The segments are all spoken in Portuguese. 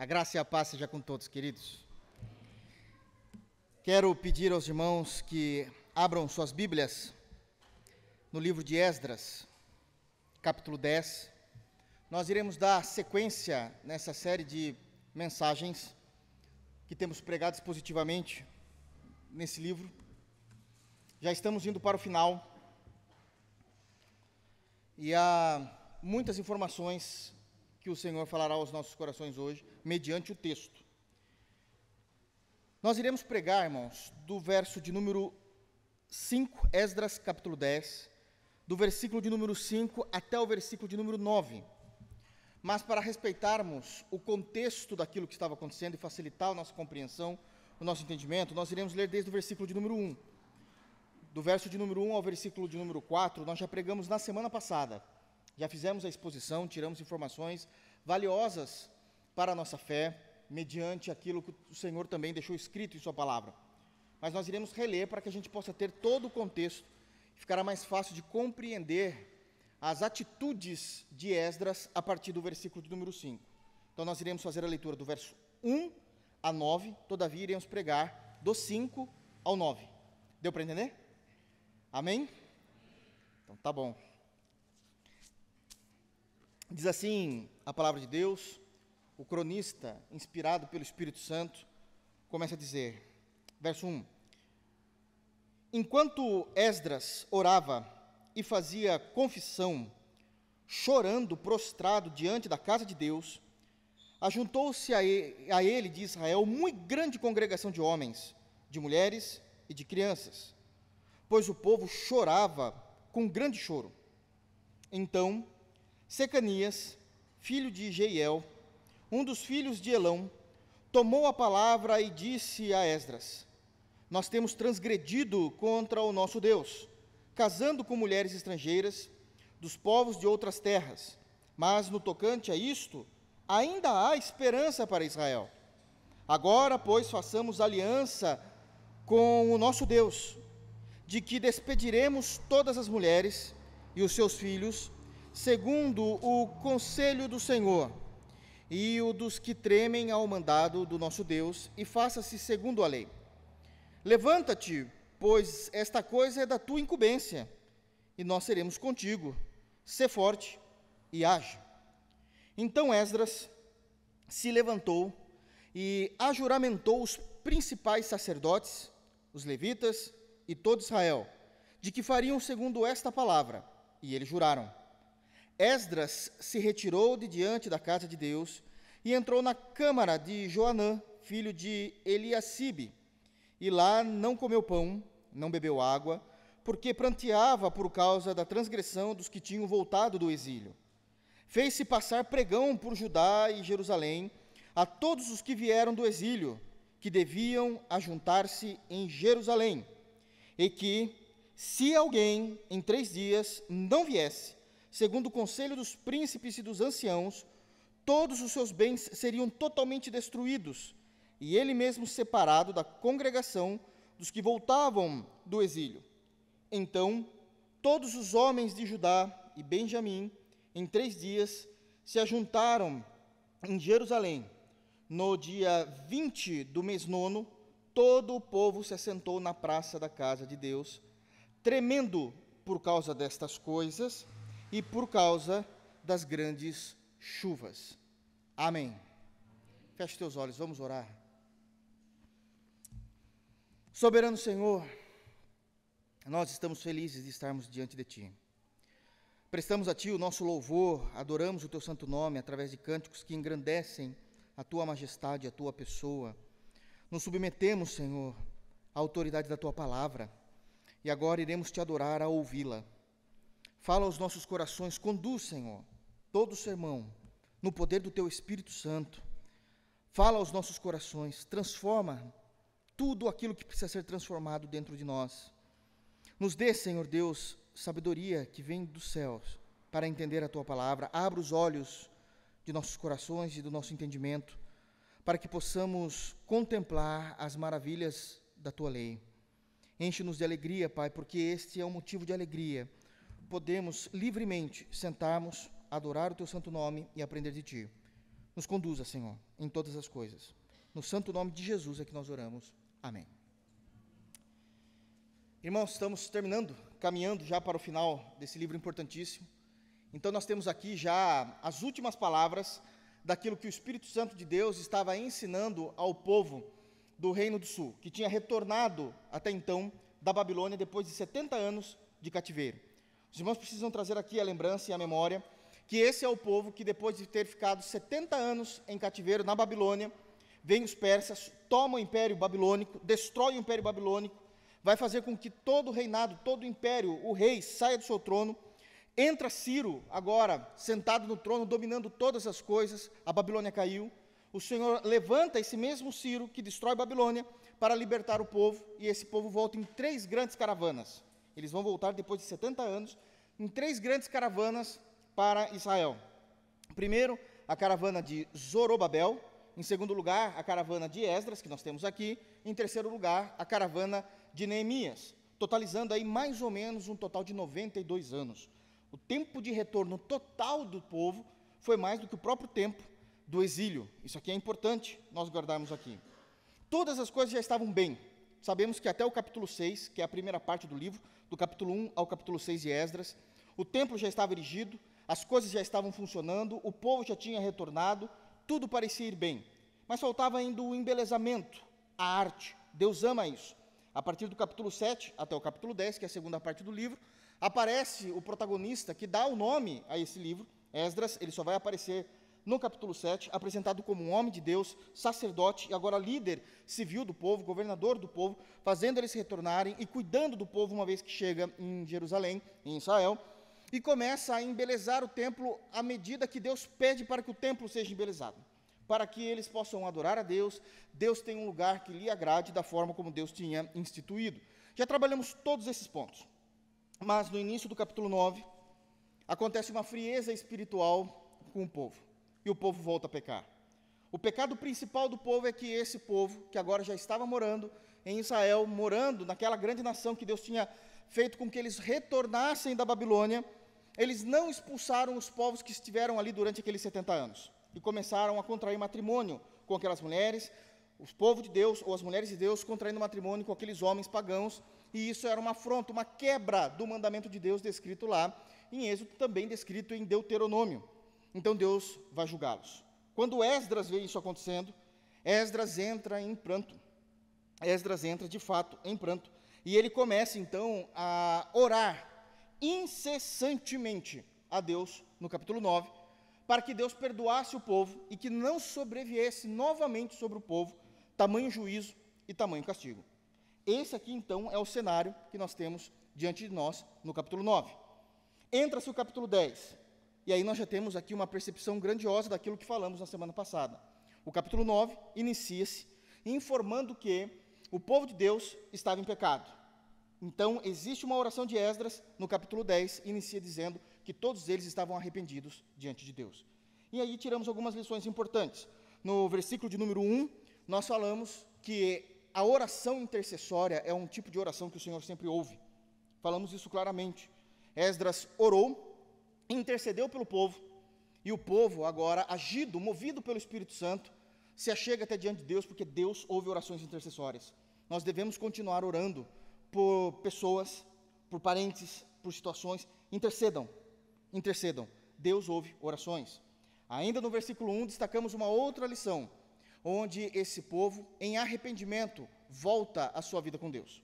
A graça e a paz seja com todos, queridos. Quero pedir aos irmãos que abram suas Bíblias no livro de Esdras, capítulo 10. Nós iremos dar sequência nessa série de mensagens que temos pregado expositivamente nesse livro. Já estamos indo para o final e há muitas informações que o Senhor falará aos nossos corações hoje, mediante o texto. Nós iremos pregar, irmãos, do verso de número 5, Esdras capítulo 10, do versículo de número 5 até o versículo de número 9. Mas para respeitarmos o contexto daquilo que estava acontecendo e facilitar a nossa compreensão, o nosso entendimento, nós iremos ler desde o versículo de número 1. Do verso de número 1 ao versículo de número 4, nós já pregamos na semana passada. Já fizemos a exposição, tiramos informações valiosas para a nossa fé, mediante aquilo que o Senhor também deixou escrito em sua palavra. Mas nós iremos reler para que a gente possa ter todo o contexto, e ficará mais fácil de compreender as atitudes de Esdras a partir do versículo de número 5. Então nós iremos fazer a leitura do verso 1 a 9, todavia iremos pregar do 5 ao 9. Deu para entender? Amém? Então tá bom. Diz assim a palavra de Deus, o cronista, inspirado pelo Espírito Santo, começa a dizer, verso 1: Enquanto Esdras orava e fazia confissão, chorando, prostrado diante da casa de Deus, ajuntou-se a ele de Israel muito grande congregação de homens, de mulheres e de crianças, pois o povo chorava com grande choro. Então Secanias, filho de Jeiel, um dos filhos de Elão, tomou a palavra e disse a Esdras: Nós temos transgredido contra o nosso Deus, casando com mulheres estrangeiras dos povos de outras terras, mas no tocante a isto, ainda há esperança para Israel. Agora, pois, façamos aliança com o nosso Deus, de que despediremos todas as mulheres e os seus filhos, segundo o conselho do Senhor, e o dos que tremem ao mandado do nosso Deus, e faça-se segundo a lei. Levanta-te, pois esta coisa é da tua incumbência, e nós seremos contigo. Sê forte e age. Então Esdras se levantou e ajuramentou os principais sacerdotes, os levitas e todo Israel, de que fariam segundo esta palavra, e eles juraram. Esdras se retirou de diante da casa de Deus e entrou na câmara de Joanã, filho de Eliacibe, e lá não comeu pão, não bebeu água, porque pranteava por causa da transgressão dos que tinham voltado do exílio. Fez-se passar pregão por Judá e Jerusalém a todos os que vieram do exílio, que deviam ajuntar-se em Jerusalém, e que, se alguém em 3 dias não viesse, segundo o conselho dos príncipes e dos anciãos, todos os seus bens seriam totalmente destruídos, e ele mesmo separado da congregação dos que voltavam do exílio. Então, todos os homens de Judá e Benjamim, em 3 dias, se ajuntaram em Jerusalém. No dia 20 do mês 9, todo o povo se assentou na praça da casa de Deus, tremendo por causa destas coisas, e por causa das grandes chuvas. Amém. Feche teus olhos, vamos orar. Soberano Senhor, nós estamos felizes de estarmos diante de Ti. Prestamos a Ti o nosso louvor, adoramos o Teu santo nome através de cânticos que engrandecem a Tua majestade, a Tua pessoa. Nos submetemos, Senhor, à autoridade da Tua palavra, e agora iremos Te adorar ao ouvi-la. Fala aos nossos corações, conduz, Senhor, todo o sermão no poder do Teu Espírito Santo. Fala aos nossos corações, transforma tudo aquilo que precisa ser transformado dentro de nós. Nos dê, Senhor Deus, sabedoria que vem dos céus para entender a Tua palavra. Abra os olhos de nossos corações e do nosso entendimento, para que possamos contemplar as maravilhas da Tua lei. Enche-nos de alegria, Pai, porque este é um motivo de alegria. Podemos livremente sentarmos, adorar o Teu santo nome e aprender de Ti. Nos conduza, Senhor, em todas as coisas. No santo nome de Jesus é que nós oramos. Amém. Irmãos, estamos caminhando já para o final desse livro importantíssimo. Então nós temos aqui já as últimas palavras daquilo que o Espírito Santo de Deus estava ensinando ao povo do Reino do Sul, que tinha retornado até então da Babilônia depois de 70 anos de cativeiro. Os irmãos precisam trazer aqui a lembrança e a memória que esse é o povo que, depois de ter ficado 70 anos em cativeiro na Babilônia, vem os persas, tomam o Império Babilônico, destrói o Império Babilônico, vai fazer com que todo o reinado, todo o império, o rei saia do seu trono. Entra Ciro, agora sentado no trono, dominando todas as coisas. A Babilônia caiu. O Senhor levanta esse mesmo Ciro, que destrói Babilônia, para libertar o povo, e esse povo volta em 3 grandes caravanas. Eles vão voltar depois de 70 anos, em 3 grandes caravanas para Israel. Primeiro, a caravana de Zorobabel. Em segundo lugar, a caravana de Esdras, que nós temos aqui. Em terceiro lugar, a caravana de Neemias, totalizando aí mais ou menos um total de 92 anos. O tempo de retorno total do povo foi mais do que o próprio tempo do exílio. Isso aqui é importante nós guardarmos aqui. Todas as coisas já estavam bem. Sabemos que até o capítulo 6, que é a primeira parte do livro, do capítulo 1 ao capítulo 6 de Esdras, o templo já estava erigido, as coisas já estavam funcionando, o povo já tinha retornado, tudo parecia ir bem. Mas faltava ainda o embelezamento, a arte. Deus ama isso. A partir do capítulo 7 até o capítulo 10, que é a segunda parte do livro, aparece o protagonista que dá o nome a esse livro, Esdras. Ele só vai aparecer no capítulo 7, apresentado como um homem de Deus, sacerdote e agora líder civil do povo, governador do povo, fazendo eles retornarem e cuidando do povo uma vez que chega em Jerusalém, em Israel, e começa a embelezar o templo à medida que Deus pede para que o templo seja embelezado, para que eles possam adorar a Deus. Deus tem um lugar que lhe agrade da forma como Deus tinha instituído. Já trabalhamos todos esses pontos, mas no início do capítulo 9, acontece uma frieza espiritual com o povo, e o povo volta a pecar. O pecado principal do povo é que esse povo, que agora já estava morando em Israel, morando naquela grande nação que Deus tinha feito com que eles retornassem da Babilônia, eles não expulsaram os povos que estiveram ali durante aqueles 70 anos, e começaram a contrair matrimônio com aquelas mulheres, os povos de Deus, ou as mulheres de Deus, contraindo matrimônio com aqueles homens pagãos, e isso era uma afronta, uma quebra do mandamento de Deus descrito lá, em Êxodo, também descrito em Deuteronômio. Então Deus vai julgá-los. Quando Esdras vê isso acontecendo, Esdras entra em pranto. Esdras entra, de fato, em pranto, e ele começa, então, a orar incessantemente a Deus, no capítulo 9, para que Deus perdoasse o povo e que não sobreviesse novamente sobre o povo tamanho juízo e tamanho castigo. Esse aqui, então, é o cenário que nós temos diante de nós no capítulo 9. Entra-se o capítulo 10, e aí nós já temos aqui uma percepção grandiosa daquilo que falamos na semana passada. O capítulo 9 inicia-se informando que o povo de Deus estava em pecado. Então, existe uma oração de Esdras no capítulo 10, inicia dizendo que todos eles estavam arrependidos diante de Deus. E aí tiramos algumas lições importantes. No versículo de número 1, nós falamos que a oração intercessória é um tipo de oração que o Senhor sempre ouve. Falamos isso claramente. Esdras orou, intercedeu pelo povo, e o povo agora, agido, movido pelo Espírito Santo, se achega até diante de Deus, porque Deus ouve orações intercessórias. Nós devemos continuar orando por pessoas, por parentes, por situações. Intercedam, intercedam. Deus ouve orações. Ainda no versículo 1, destacamos uma outra lição, onde esse povo, em arrependimento, volta à sua vida com Deus.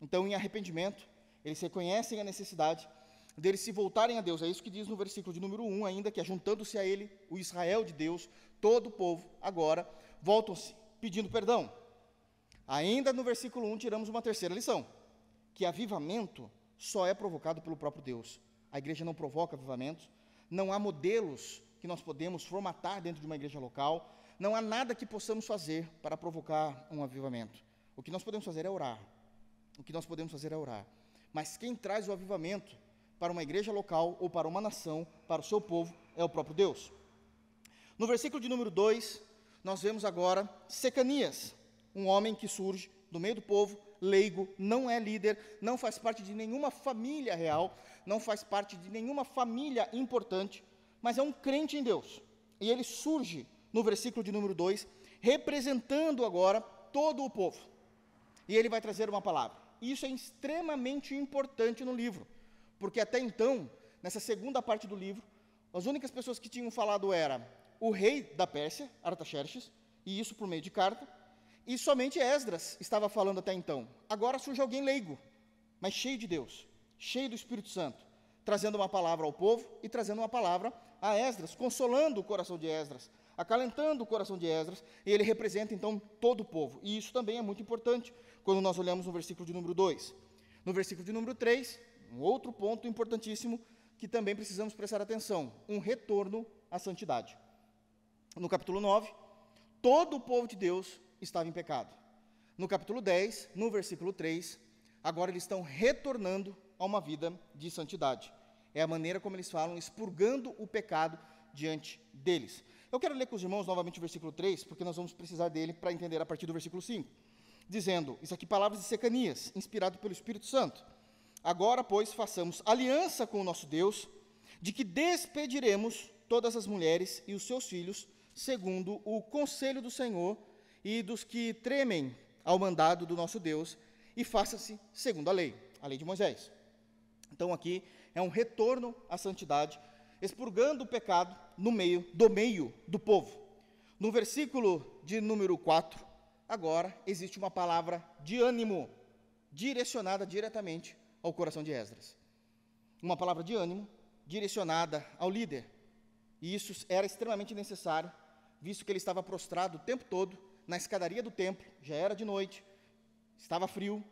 Então, em arrependimento, eles reconhecem a necessidade deles se voltarem a Deus. É isso que diz no versículo de número 1 ainda, que juntando-se a ele, o Israel de Deus, todo o povo, agora, voltam-se pedindo perdão. Ainda no versículo 1 tiramos uma terceira lição, que avivamento só é provocado pelo próprio Deus. A igreja não provoca avivamentos, não há modelos que nós podemos formatar dentro de uma igreja local, não há nada que possamos fazer para provocar um avivamento. O que nós podemos fazer é orar. O que nós podemos fazer é orar. Mas quem traz o avivamento para uma igreja local ou para uma nação, para o seu povo, é o próprio Deus. No versículo de número 2, nós vemos agora Secanias, um homem que surge do meio do povo, leigo, não é líder, não faz parte de nenhuma família real, não faz parte de nenhuma família importante, mas é um crente em Deus. e ele surge no versículo de número 2, representando agora todo o povo. E ele vai trazer uma palavra. E isso é extremamente importante no livro, porque até então, nessa segunda parte do livro, as únicas pessoas que tinham falado era o rei da Pérsia, Artaxerxes, e isso por meio de carta, e somente Esdras estava falando até então. Agora surge alguém leigo, mas cheio de Deus, cheio do Espírito Santo, trazendo uma palavra ao povo e trazendo uma palavra a Esdras, consolando o coração de Esdras, acalentando o coração de Esdras, e ele representa então todo o povo. E isso também é muito importante quando nós olhamos no versículo de número 2. No versículo de número 3, um outro ponto importantíssimo que também precisamos prestar atenção, um retorno à santidade. No capítulo 9, todo o povo de Deus estava em pecado. No capítulo 10, no versículo 3, agora eles estão retornando a uma vida de santidade. É a maneira como eles falam, expurgando o pecado diante deles. Eu quero ler com os irmãos novamente o versículo 3, porque nós vamos precisar dele para entender a partir do versículo 5. Dizendo, isso aqui palavras de Secanias, inspirado pelo Espírito Santo. Agora, pois, façamos aliança com o nosso Deus, de que despediremos todas as mulheres e os seus filhos, segundo o conselho do Senhor e dos que tremem ao mandado do nosso Deus, e faça-se segundo a lei de Moisés. Então aqui é um retorno à santidade, expurgando o pecado no meio do povo. No versículo de número 4, agora existe uma palavra de ânimo, direcionada diretamente ao coração de Esdras. Uma palavra de ânimo, direcionada ao líder. E isso era extremamente necessário, visto que ele estava prostrado o tempo todo na escadaria do templo, já era de noite, estava frio,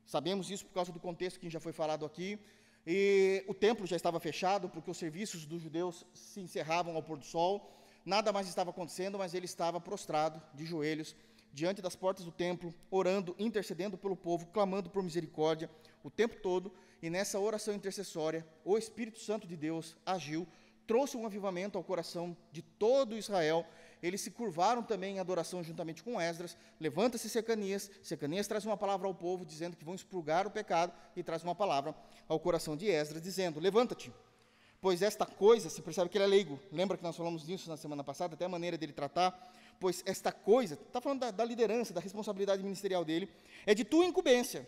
sabemos isso por causa do contexto que já foi falado aqui, e o templo já estava fechado, porque os serviços dos judeus se encerravam ao pôr do sol, nada mais estava acontecendo, mas ele estava prostrado, de joelhos, diante das portas do templo, orando, intercedendo pelo povo, clamando por misericórdia, o tempo todo, e nessa oração intercessória, o Espírito Santo de Deus agiu, trouxe um avivamento ao coração de todo Israel. Eles se curvaram também em adoração juntamente com Esdras. Levanta-se Secanias traz uma palavra ao povo, dizendo que vão expurgar o pecado, e traz uma palavra ao coração de Esdras, dizendo, levanta-te, pois esta coisa, você percebe que ele é leigo, lembra que nós falamos disso na semana passada, até a maneira dele tratar, pois esta coisa, está falando da liderança, da responsabilidade ministerial dele, é de tua incumbência,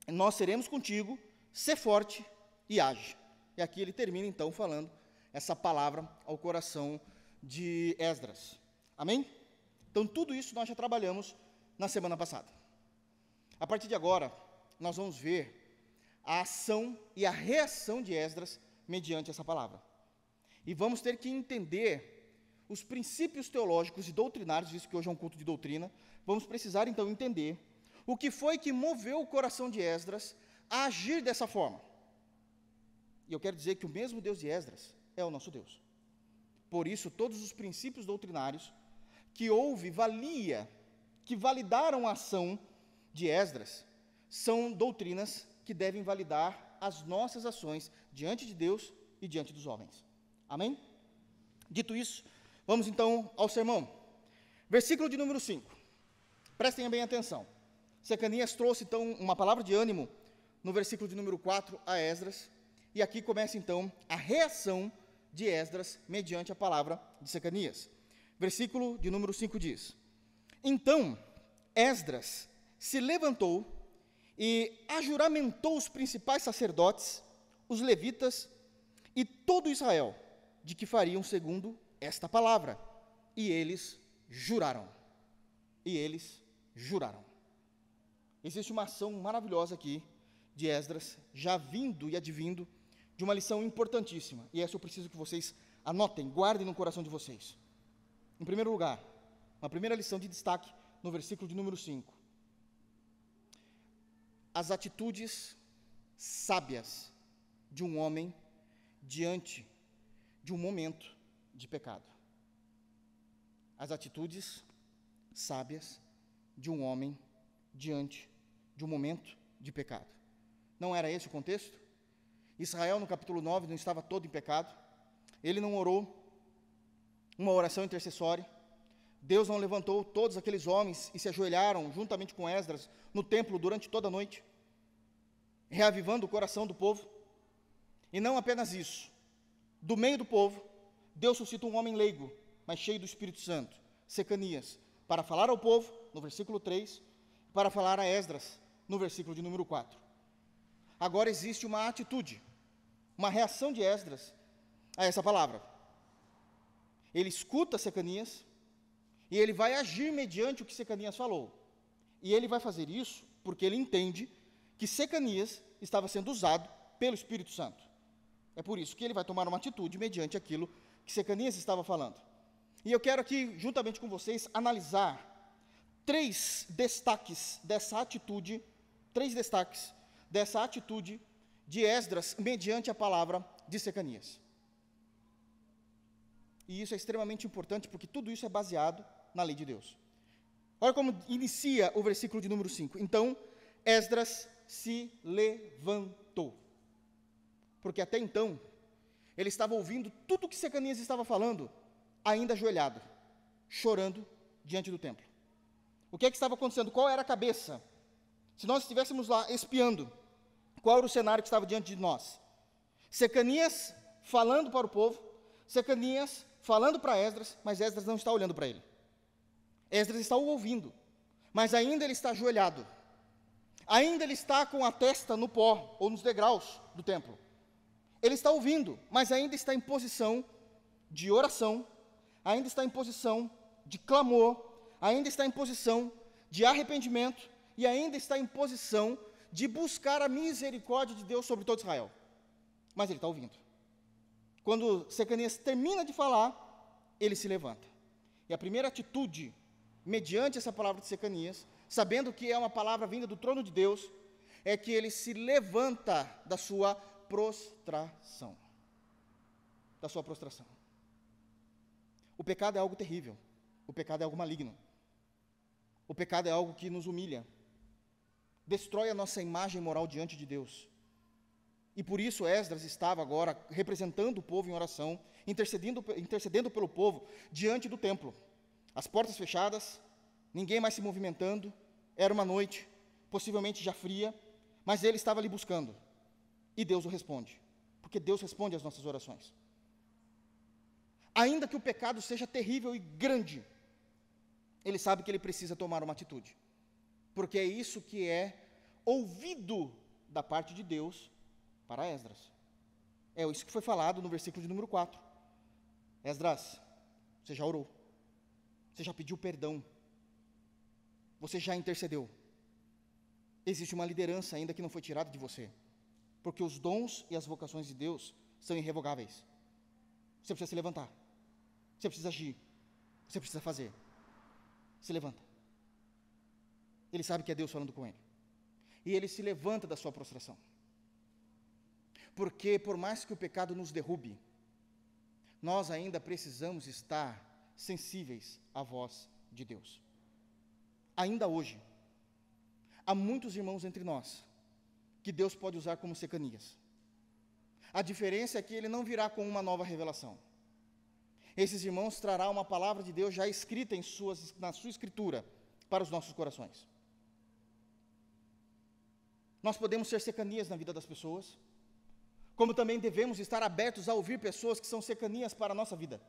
nós seremos contigo, sê forte e age. E aqui ele termina então falando essa palavra ao coração de Esdras. Amém? Então, tudo isso nós já trabalhamos na semana passada. A partir de agora, nós vamos ver a ação e a reação de Esdras mediante essa palavra. E vamos ter que entender os princípios teológicos e doutrinários, visto que hoje é um culto de doutrina, vamos precisar, então, entender o que foi que moveu o coração de Esdras a agir dessa forma. E eu quero dizer que o mesmo Deus de Esdras é o nosso Deus. Por isso, todos os princípios doutrinários que que validaram a ação de Esdras, são doutrinas que devem validar as nossas ações diante de Deus e diante dos homens. Amém? Dito isso, vamos então ao sermão. Versículo de número 5. Prestem bem atenção. Secanias trouxe então uma palavra de ânimo no versículo de número 4 a Esdras, e aqui começa então a reação de Esdras mediante a palavra de Secanias. Versículo de número 5 diz: Então Esdras se levantou e ajuramentou os principais sacerdotes, os levitas e todo Israel, de que fariam segundo esta palavra. E eles juraram. Existe uma ação maravilhosa aqui de Esdras, já vindo e advindo de uma lição importantíssima, e essa eu preciso que vocês anotem, guardem no coração de vocês. Em primeiro lugar, uma primeira lição de destaque no versículo de número 5. As atitudes sábias de um homem diante de um momento de pecado. As atitudes sábias de um homem diante de um momento de pecado. Não era esse o contexto? Israel, no capítulo 9, não estava todo em pecado. Ele não orou uma oração intercessória. Deus não levantou todos aqueles homens e se ajoelharam juntamente com Esdras no templo durante toda a noite, reavivando o coração do povo. E não apenas isso. Do meio do povo, Deus suscita um homem leigo, mas cheio do Espírito Santo, Secanias, para falar ao povo, no versículo 3, para falar a Esdras, no versículo de número 4. Agora existe uma atitude, uma reação de Esdras a essa palavra. Ele escuta Secanias e ele vai agir mediante o que Secanias falou. E ele vai fazer isso porque ele entende que Secanias estava sendo usado pelo Espírito Santo. É por isso que ele vai tomar uma atitude mediante aquilo que Secanias estava falando. E eu quero aqui, juntamente com vocês, analisar três destaques dessa atitude de Esdras mediante a palavra de Secanias. E isso é extremamente importante, porque tudo isso é baseado na lei de Deus. Olha como inicia o versículo de número 5. Então, Esdras se levantou. Porque até então, ele estava ouvindo tudo o que Secanias estava falando, ainda ajoelhado, chorando diante do templo. O que é que estava acontecendo? Qual era a cabeça? Se nós estivéssemos lá espiando, qual era o cenário que estava diante de nós? Secanias falando para o povo, Secanias falando para Esdras, mas Esdras não está olhando para ele. Esdras está o ouvindo, mas ainda ele está ajoelhado. Ainda ele está com a testa no pó, ou nos degraus do templo. Ele está ouvindo, mas ainda está em posição de oração, ainda está em posição de clamor, ainda está em posição de arrependimento, e ainda está em posição de buscar a misericórdia de Deus sobre todo Israel. Mas ele está ouvindo. Quando Secanias termina de falar, ele se levanta. E a primeira atitude, mediante essa palavra de Secanias, sabendo que é uma palavra vinda do trono de Deus, é que ele se levanta da sua prostração. Da sua prostração. O pecado é algo terrível. O pecado é algo maligno. O pecado é algo que nos humilha. Destrói a nossa imagem moral diante de Deus. E por isso Esdras estava agora representando o povo em oração, intercedendo pelo povo diante do templo. As portas fechadas, ninguém mais se movimentando, era uma noite, possivelmente já fria, mas ele estava ali buscando. E Deus o responde, porque Deus responde às nossas orações. Ainda que o pecado seja terrível e grande, ele sabe que ele precisa tomar uma atitude, porque é isso que é ouvido da parte de Deus para Esdras. É isso que foi falado no versículo de número 4. Esdras, você já orou, você já pediu perdão, você já intercedeu. Existe uma liderança ainda que não foi tirada de você, porque os dons e as vocações de Deus são irrevogáveis. Você precisa se levantar, você precisa agir, você precisa fazer. Se levanta. Ele sabe que é Deus falando com ele. E ele se levanta da sua prostração. Porque por mais que o pecado nos derrube, nós ainda precisamos estar sensíveis à voz de Deus. Ainda hoje, há muitos irmãos entre nós que Deus pode usar como Secanias. A diferença é que ele não virá com uma nova revelação. Esses irmãos trará uma palavra de Deus já escrita na sua escritura para os nossos corações. Nós podemos ser Secanias na vida das pessoas, como também devemos estar abertos a ouvir pessoas que são Secanias para a nossa vida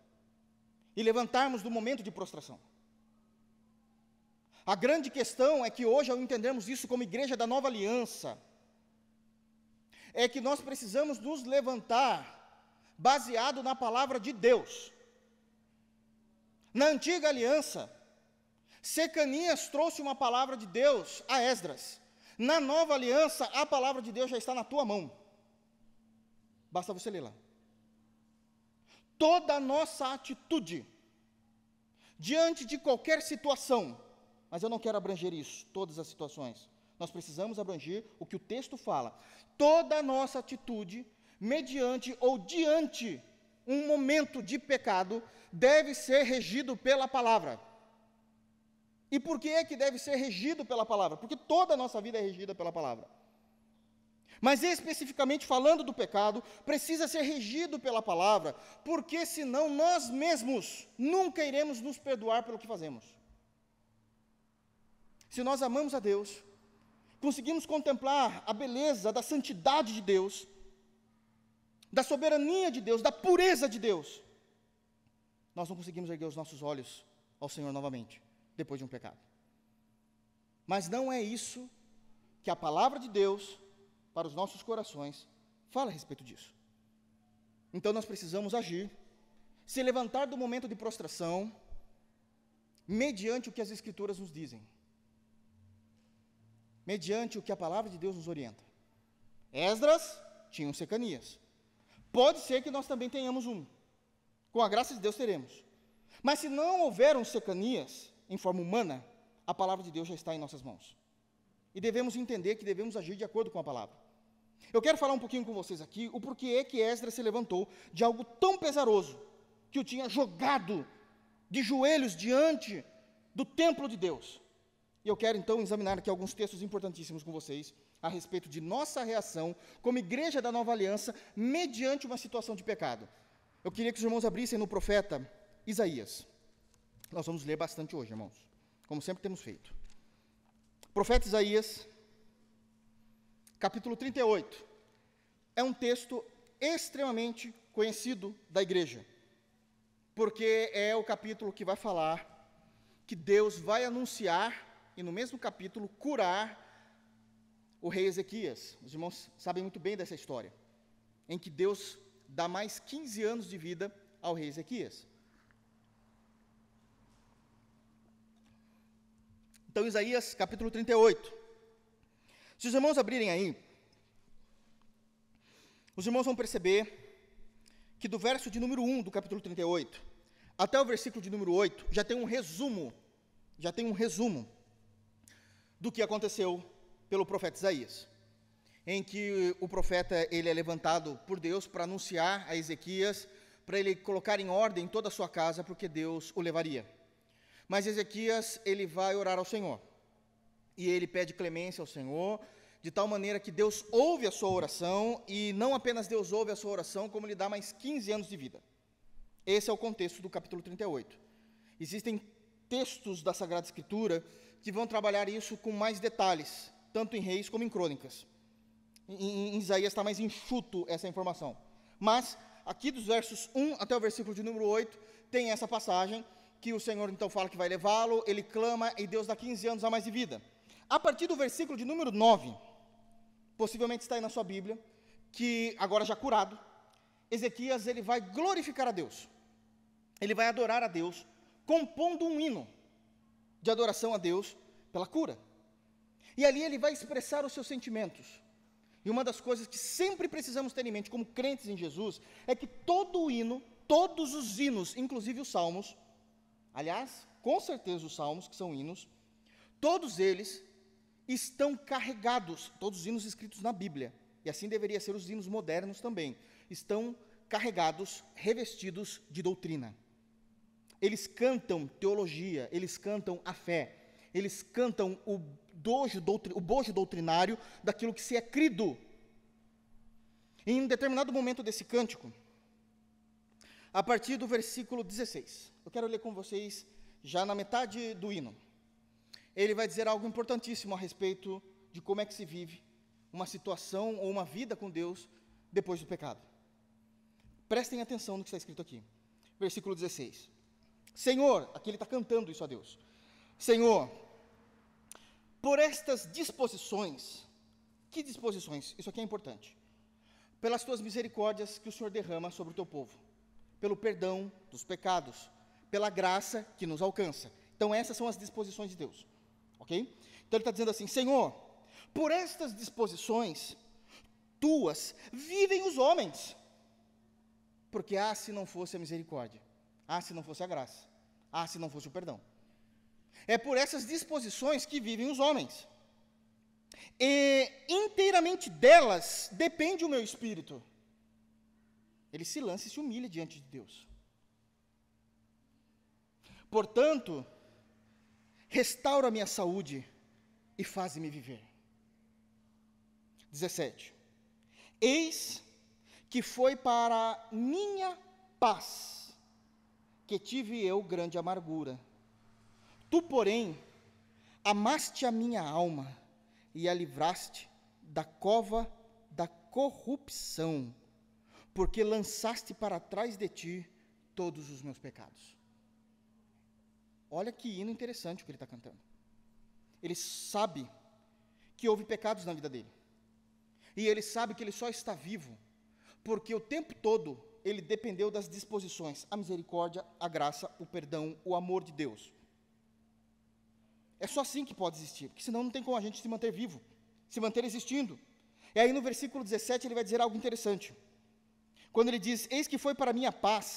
e levantarmos do momento de prostração. A grande questão é que hoje, ao entendermos isso como igreja da nova aliança, é que nós precisamos nos levantar baseado na palavra de Deus. Na antiga aliança, Secanias trouxe uma palavra de Deus a Esdras. Na nova aliança, a palavra de Deus já está na tua mão. Basta você lê-la. Toda a nossa atitude, diante de qualquer situação, mas eu não quero abranger isso, todas as situações. Nós precisamos abranger o que o texto fala. Toda a nossa atitude, mediante ou diante um momento de pecado, deve ser regido pela palavra. E por que é que deve ser regido pela palavra? Porque toda a nossa vida é regida pela palavra. Mas especificamente falando do pecado, precisa ser regido pela palavra, porque senão nós mesmos nunca iremos nos perdoar pelo que fazemos. Se nós amamos a Deus, conseguimos contemplar a beleza da santidade de Deus, da soberania de Deus, da pureza de Deus, nós não conseguimos erguer os nossos olhos ao Senhor novamente, depois de um pecado. Mas não é isso que a palavra de Deus, para os nossos corações, fala a respeito disso. Então nós precisamos agir, se levantar do momento de prostração, mediante o que as Escrituras nos dizem, mediante o que a palavra de Deus nos orienta. Esdras tinha um Secanias. Pode ser que nós também tenhamos um. Com a graça de Deus teremos. Mas se não houver um Secanias em forma humana, a palavra de Deus já está em nossas mãos. E devemos entender que devemos agir de acordo com a palavra. Eu quero falar um pouquinho com vocês aqui o porquê é que Esdras se levantou de algo tão pesaroso, que o tinha jogado de joelhos diante do templo de Deus. E eu quero então examinar aqui alguns textos importantíssimos com vocês, a respeito de nossa reação como igreja da Nova Aliança, mediante uma situação de pecado. Eu queria que os irmãos abrissem no profeta Isaías. Nós vamos ler bastante hoje, irmãos, como sempre temos feito. Profeta Isaías, capítulo 38. É um texto extremamente conhecido da igreja, porque é o capítulo que vai falar que Deus vai anunciar, e no mesmo capítulo, curar o rei Ezequias. Os irmãos sabem muito bem dessa história, em que Deus dá mais 15 anos de vida ao rei Ezequias. Então, Isaías, capítulo 38. Se os irmãos abrirem aí, os irmãos vão perceber que do verso de número 1 do capítulo 38, até o versículo de número 8, já tem um resumo do que aconteceu pelo profeta Isaías, em que o profeta ele é levantado por Deus para anunciar a Ezequias, para ele colocar em ordem toda a sua casa, porque Deus o levaria. Mas Ezequias, ele vai orar ao Senhor, e ele pede clemência ao Senhor, de tal maneira que Deus ouve a sua oração, e não apenas Deus ouve a sua oração, como lhe dá mais 15 anos de vida. Esse é o contexto do capítulo 38. Existem textos da Sagrada Escritura que vão trabalhar isso com mais detalhes, tanto em Reis como em Crônicas. Em Isaías está mais enxuto essa informação. Mas, aqui dos versos 1 até o versículo de número 8, tem essa passagem, que o Senhor então fala que vai levá-lo, ele clama e Deus dá 15 anos a mais de vida. A partir do versículo de número 9, possivelmente está aí na sua Bíblia, que agora já curado, Ezequias ele vai glorificar a Deus. Ele vai adorar a Deus, compondo um hino de adoração a Deus pela cura. E ali ele vai expressar os seus sentimentos. E uma das coisas que sempre precisamos ter em mente como crentes em Jesus, é que todo o hino, todos os hinos, inclusive os salmos, aliás, com certeza os salmos, que são hinos, todos eles estão carregados, todos os hinos escritos na Bíblia, e assim deveria ser os hinos modernos também, estão carregados, revestidos de doutrina. Eles cantam teologia, eles cantam a fé, eles cantam o bojo doutrinário daquilo que se é crido. Em um determinado momento desse cântico, a partir do versículo 16, eu quero ler com vocês já na metade do hino. Ele vai dizer algo importantíssimo a respeito de como é que se vive uma situação ou uma vida com Deus depois do pecado. Prestem atenção no que está escrito aqui. Versículo 16. Senhor, aqui ele está cantando isso a Deus. Senhor, por estas disposições, que disposições? Isso aqui é importante. Pelas tuas misericórdias que o Senhor derrama sobre o teu povo, pelo perdão dos pecados, pela graça que nos alcança. Então essas são as disposições de Deus, ok? Então ele está dizendo assim, Senhor, por estas disposições tuas vivem os homens, porque se não fosse a misericórdia, se não fosse a graça, se não fosse o perdão. É por essas disposições que vivem os homens. E inteiramente delas depende o meu espírito. Ele se lança e se humilha diante de Deus. Portanto, restaura a minha saúde e faze-me viver. 17. Eis que foi para minha paz que tive eu grande amargura. Tu, porém, amaste a minha alma e a livraste da cova da corrupção, porque lançaste para trás de ti todos os meus pecados. Olha que hino interessante o que ele está cantando. Ele sabe que houve pecados na vida dele. E ele sabe que ele só está vivo porque o tempo todo ele dependeu das disposições, a misericórdia, a graça, o perdão, o amor de Deus. É só assim que pode existir, porque senão não tem como a gente se manter vivo, se manter existindo. E aí no versículo 17 ele vai dizer algo interessante. Quando ele diz, eis que foi para mim a paz,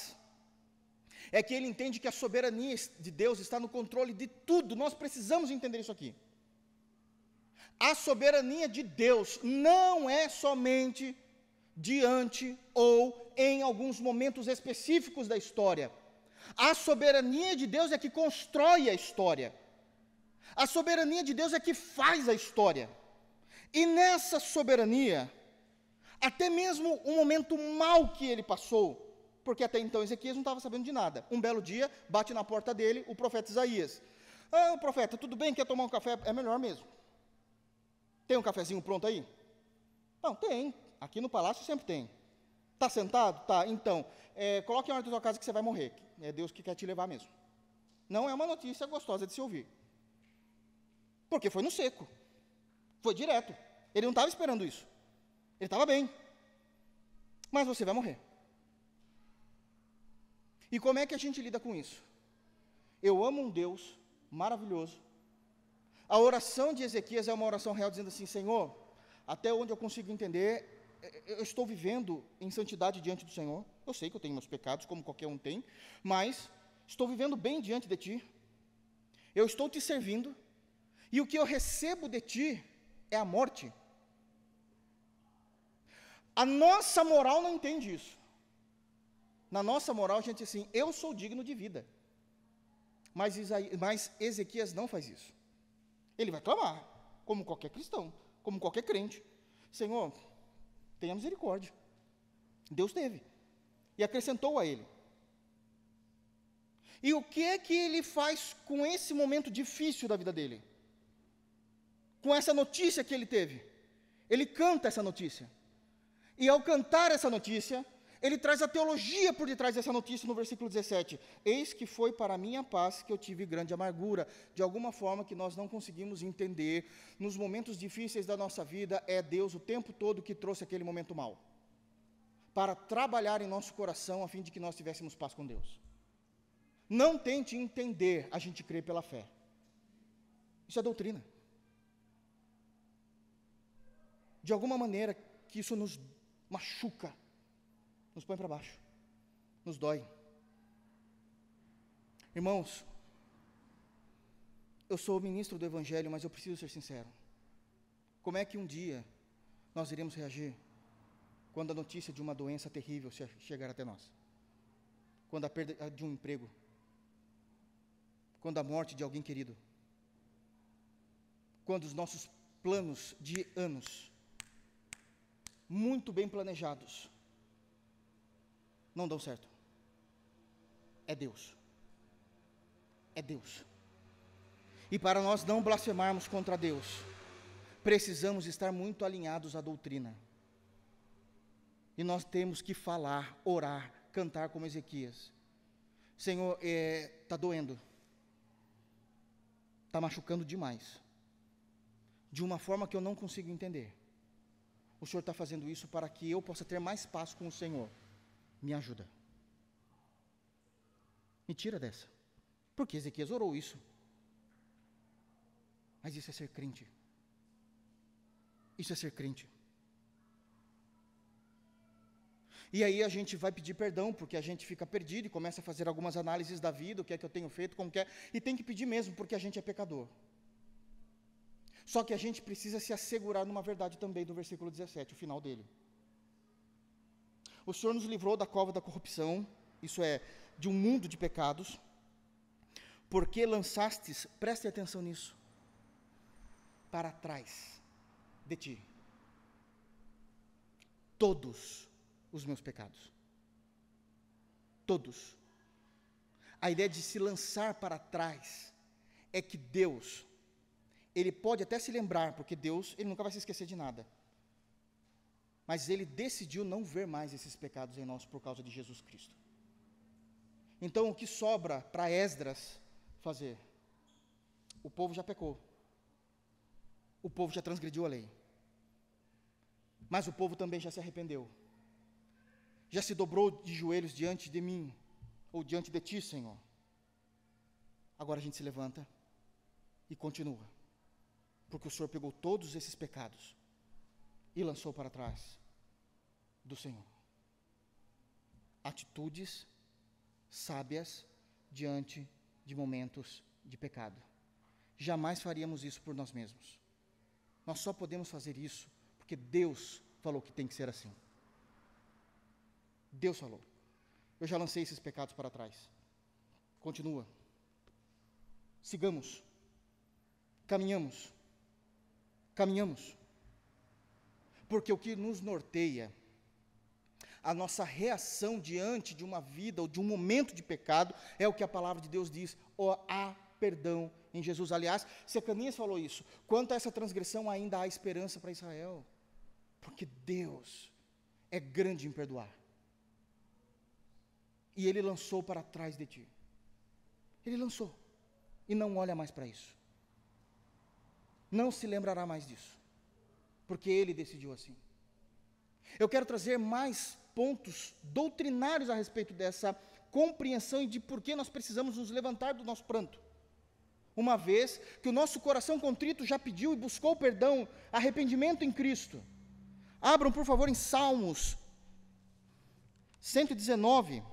é que ele entende que a soberania de Deus está no controle de tudo. Nós precisamos entender isso aqui. A soberania de Deus não é somente diante ou em alguns momentos específicos da história. A soberania de Deus é que constrói a história. A soberania de Deus é que faz a história. E nessa soberania, até mesmo o momento mau que ele passou, porque até então Ezequias não estava sabendo de nada. Um belo dia, bate na porta dele o profeta Isaías. Profeta, tudo bem, quer tomar um café? É melhor mesmo. Tem um cafezinho pronto aí? Não, tem. Aqui no palácio sempre tem. Está sentado? Tá. Então, coloque em ordem da sua casa que você vai morrer. É Deus que quer te levar mesmo. Não é uma notícia gostosa de se ouvir. Porque foi no seco. Foi direto. Ele não estava esperando isso. Ele estava bem. Mas você vai morrer. E como é que a gente lida com isso? Eu amo um Deus maravilhoso. A oração de Ezequias é uma oração real, dizendo assim, Senhor, até onde eu consigo entender, eu estou vivendo em santidade diante do Senhor. Eu sei que eu tenho meus pecados, como qualquer um tem, mas estou vivendo bem diante de Ti. Eu estou Te servindo, e o que eu recebo de Ti é a morte. A nossa moral não entende isso. Na nossa moral, a gente diz assim, eu sou digno de vida. Mas Ezequias não faz isso. Ele vai clamar, como qualquer cristão, como qualquer crente. Senhor, tenha misericórdia. Deus teve. E acrescentou a ele. E o que é que ele faz com esse momento difícil da vida dele? Com essa notícia que ele teve? Ele canta essa notícia. E ao cantar essa notícia, ele traz a teologia por detrás dessa notícia no versículo 17. Eis que foi para mim a paz que eu tive grande amargura. De alguma forma que nós não conseguimos entender, nos momentos difíceis da nossa vida, é Deus o tempo todo que trouxe aquele momento mau. Para trabalhar em nosso coração, a fim de que nós tivéssemos paz com Deus. Não tente entender, a gente crê pela fé. Isso é doutrina. De alguma maneira que isso nos machuca, nos põe para baixo, nos dói. Irmãos, eu sou ministro do Evangelho, mas eu preciso ser sincero. Como é que um dia nós iremos reagir quando a notícia de uma doença terrível chegar até nós? Quando a perda de um emprego? Quando a morte de alguém querido? Quando os nossos planos de anos, muito bem planejados, não dão certo? É Deus. É Deus. E para nós não blasfemarmos contra Deus, precisamos estar muito alinhados à doutrina. E nós temos que falar, orar, cantar como Ezequias. Senhor, está doendo. Está machucando demais. De uma forma que eu não consigo entender. O Senhor está fazendo isso para que eu possa ter mais paz com o Senhor. Me ajuda. Me tira dessa. Porque Ezequias orou isso. Mas isso é ser crente. Isso é ser crente. E aí a gente vai pedir perdão, porque a gente fica perdido e começa a fazer algumas análises da vida, o que é que eu tenho feito, como que é, e tem que pedir mesmo, porque a gente é pecador. Só que a gente precisa se assegurar numa verdade também do versículo 17, o final dele. O Senhor nos livrou da cova da corrupção, isso é, de um mundo de pecados, porque lançastes, preste atenção nisso, para trás de ti, todos os meus pecados. Todos. A ideia de se lançar para trás é que Deus, Ele pode até se lembrar, porque Deus, Ele nunca vai se esquecer de nada. Mas Ele decidiu não ver mais esses pecados em nós por causa de Jesus Cristo. Então, o que sobra para Esdras fazer? O povo já pecou. O povo já transgrediu a lei. Mas o povo também já se arrependeu. Já se dobrou de joelhos diante de mim, ou diante de ti, Senhor. Agora a gente se levanta e continua. Porque o Senhor pegou todos esses pecados e lançou para trás do Senhor. Atitudes sábias diante de momentos de pecado. Jamais faríamos isso por nós mesmos. Nós só podemos fazer isso porque Deus falou que tem que ser assim. Deus falou. Eu já lancei esses pecados para trás. Continua. Sigamos. Caminhamos. Porque o que nos norteia, a nossa reação diante de uma vida ou de um momento de pecado, é o que a palavra de Deus diz: há perdão em Jesus. Aliás, Secanias falou isso: quanto a essa transgressão ainda há esperança para Israel, porque Deus é grande em perdoar, e Ele lançou para trás de ti. Ele lançou, e não olha mais para isso, não se lembrará mais disso, porque Ele decidiu assim. Eu quero trazer mais pontos doutrinários a respeito dessa compreensão e de por que nós precisamos nos levantar do nosso pranto, uma vez que o nosso coração contrito já pediu e buscou perdão, arrependimento em Cristo. Abram, por favor, em Salmos 119,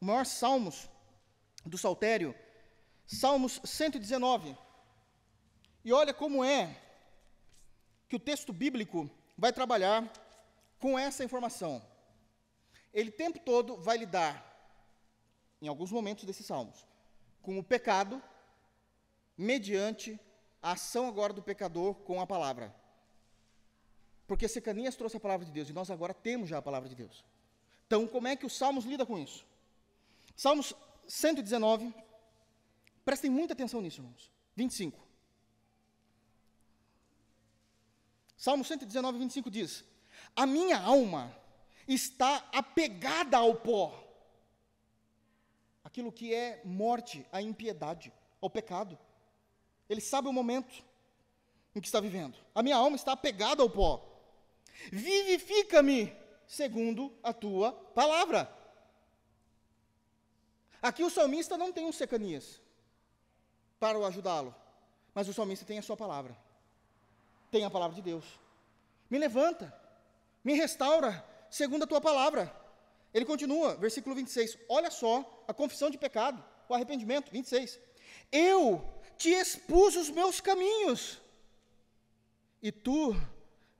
o maior Salmos do Saltério, Salmos 119, e olha como é que o texto bíblico vai trabalhar com essa informação. Ele o tempo todo vai lidar, em alguns momentos desses salmos, com o pecado, mediante a ação agora do pecador com a palavra. Porque Secanias trouxe a palavra de Deus, e nós agora temos já a palavra de Deus. Então, como é que os salmos lidam com isso? Salmos 119, prestem muita atenção nisso, irmãos. 25. Salmo 119, 25 diz: a minha alma está apegada ao pó. Aquilo que é morte, a impiedade, ao pecado. Ele sabe o momento em que está vivendo. A minha alma está apegada ao pó. Vivifica-me segundo a tua palavra. Aqui o salmista não tem um Secanias para o ajudá-lo, mas o salmista tem a sua palavra. Tem a palavra de Deus. Me levanta, me restaura, segundo a tua palavra. Ele continua, versículo 26, olha só, a confissão de pecado, o arrependimento, 26. Eu te expus os meus caminhos, e tu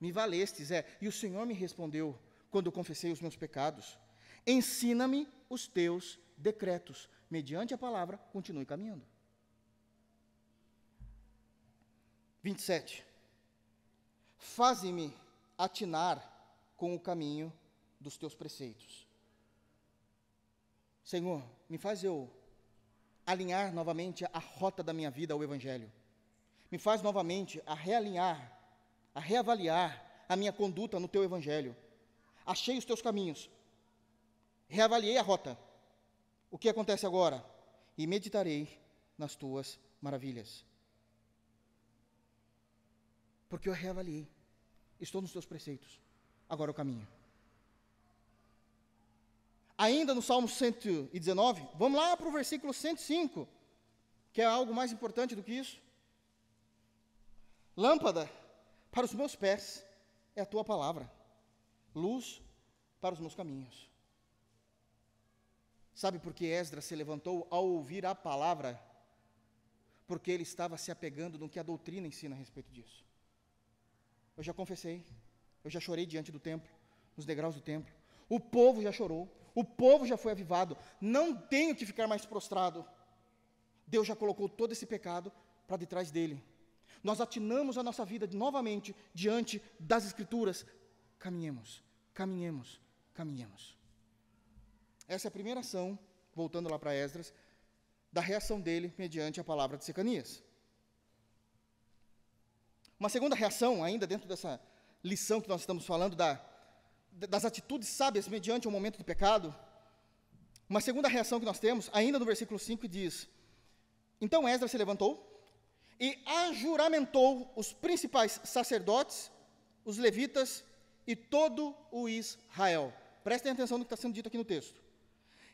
me valestes, e o Senhor me respondeu, quando eu confessei os meus pecados. Ensina-me os teus decretos, mediante a palavra, continue caminhando. 27. Faze-me atinar com o caminho dos teus preceitos. Senhor, me faz eu alinhar novamente a rota da minha vida ao Evangelho. Me faz novamente a realinhar, a reavaliar a minha conduta no teu Evangelho. Achei os teus caminhos, reavaliei a rota. O que acontece agora? E meditarei nas tuas maravilhas. Porque eu reavaliei. Estou nos teus preceitos. Agora eu caminho. Ainda no Salmo 119, vamos lá para o versículo 105, que é algo mais importante do que isso. Lâmpada para os meus pés é a tua palavra, luz para os meus caminhos. Sabe por que Esdras se levantou ao ouvir a palavra? Porque ele estava se apegando no que a doutrina ensina a respeito disso. Eu já confessei, eu já chorei diante do templo, nos degraus do templo. O povo já chorou, o povo já foi avivado, não tenho que ficar mais prostrado. Deus já colocou todo esse pecado para detrás dele. Nós atinamos a nossa vida novamente diante das Escrituras. Caminhemos, caminhemos, caminhemos. Essa é a primeira ação, voltando lá para Esdras, da reação dele mediante a palavra de Secanias. Uma segunda reação, ainda dentro dessa lição que nós estamos falando, das atitudes sábias mediante um momento de pecado, Uma segunda reação que nós temos, ainda no versículo 5, diz: então Esdras se levantou e ajuramentou os principais sacerdotes, os levitas e todo o Israel. Prestem atenção no que está sendo dito aqui no texto.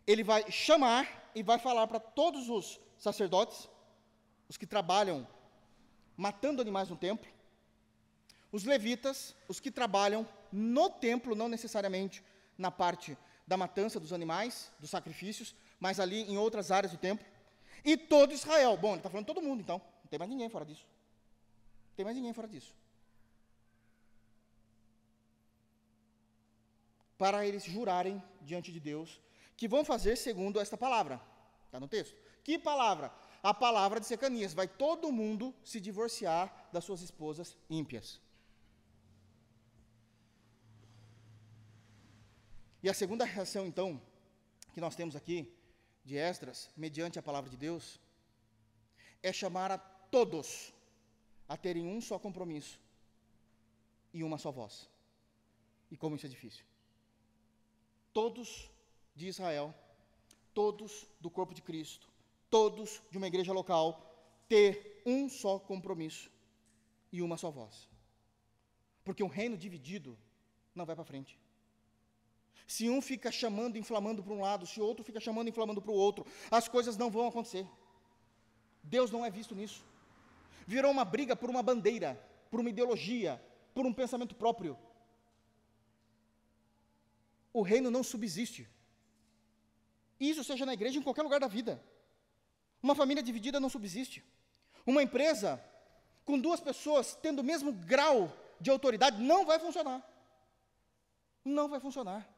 Ele vai chamar e vai falar para todos os sacerdotes, os que trabalham matando animais no templo, os levitas, os que trabalham no templo, não necessariamente na parte da matança dos animais, dos sacrifícios, mas ali em outras áreas do templo, e todo Israel. Bom, ele está falando todo mundo, então, não tem mais ninguém fora disso. Não tem mais ninguém fora disso. Para eles jurarem diante de Deus que vão fazer segundo esta palavra. Está no texto. Que palavra? A palavra de Secanias. Vai todo mundo se divorciar das suas esposas ímpias. E a segunda reação, então, que nós temos aqui, de Esdras, mediante a palavra de Deus, é chamar a todos a terem um só compromisso e uma só voz. E como isso é difícil. Todos de Israel, todos do corpo de Cristo, todos de uma igreja local, ter um só compromisso e uma só voz. Porque um reino dividido não vai para frente. Se um fica chamando, inflamando para um lado, se o outro fica chamando, inflamando para o outro, as coisas não vão acontecer. Deus não é visto nisso. Virou uma briga por uma bandeira, por uma ideologia, por um pensamento próprio. O reino não subsiste. Isso seja na igreja, em qualquer lugar da vida. Uma família dividida não subsiste. Uma empresa com duas pessoas tendo o mesmo grau de autoridade não vai funcionar. Não vai funcionar.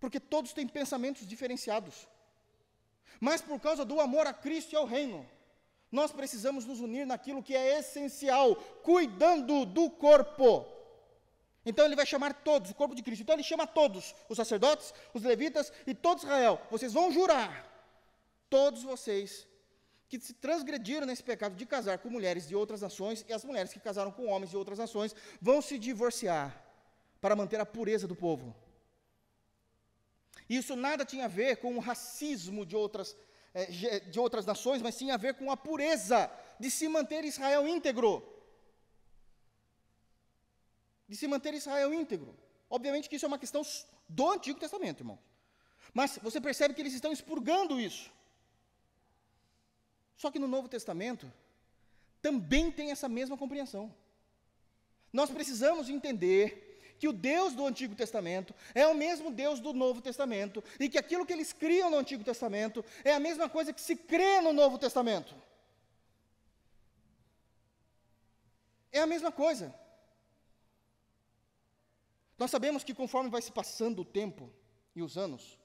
Porque todos têm pensamentos diferenciados. Mas por causa do amor a Cristo e ao reino, nós precisamos nos unir naquilo que é essencial, cuidando do corpo. Então ele vai chamar todos, o corpo de Cristo. Então ele chama todos, os sacerdotes, os levitas e todo Israel. Vocês vão jurar, todos vocês, que se transgrediram nesse pecado de casar com mulheres de outras nações, e as mulheres que casaram com homens de outras nações, vão se divorciar, para manter a pureza do povo. Isso nada tinha a ver com o racismo de outras nações, mas tinha a ver com a pureza de se manter Israel íntegro. De se manter Israel íntegro. Obviamente que isso é uma questão do Antigo Testamento, irmão. Mas você percebe que eles estão expurgando isso. Só que no Novo Testamento também tem essa mesma compreensão. Nós precisamos entender que o Deus do Antigo Testamento é o mesmo Deus do Novo Testamento, e que aquilo que eles criam no Antigo Testamento é a mesma coisa que se crê no Novo Testamento. É a mesma coisa. Nós sabemos que conforme vai se passando o tempo e os anos,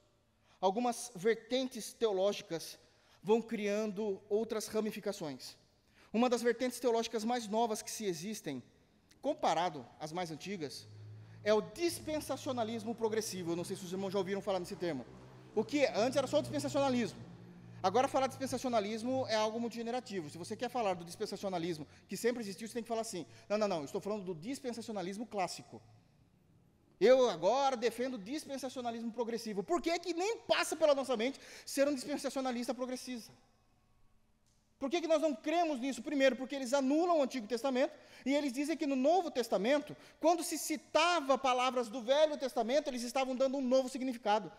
algumas vertentes teológicas vão criando outras ramificações. Uma das vertentes teológicas mais novas que se existem, comparado às mais antigas, é o dispensacionalismo progressivo. Eu não sei se os irmãos já ouviram falar nesse termo. O que antes era só o dispensacionalismo. Agora falar de dispensacionalismo é algo muito generativo. Se você quer falar do dispensacionalismo que sempre existiu, você tem que falar assim: não, estou falando do dispensacionalismo clássico. Eu agora defendo o dispensacionalismo progressivo. Por que que nem passa pela nossa mente ser um dispensacionalista progressista? Por que que nós não cremos nisso? Primeiro, porque eles anulam o Antigo Testamento, e eles dizem que no Novo Testamento, quando se citava palavras do Velho Testamento, eles estavam dando um novo significado.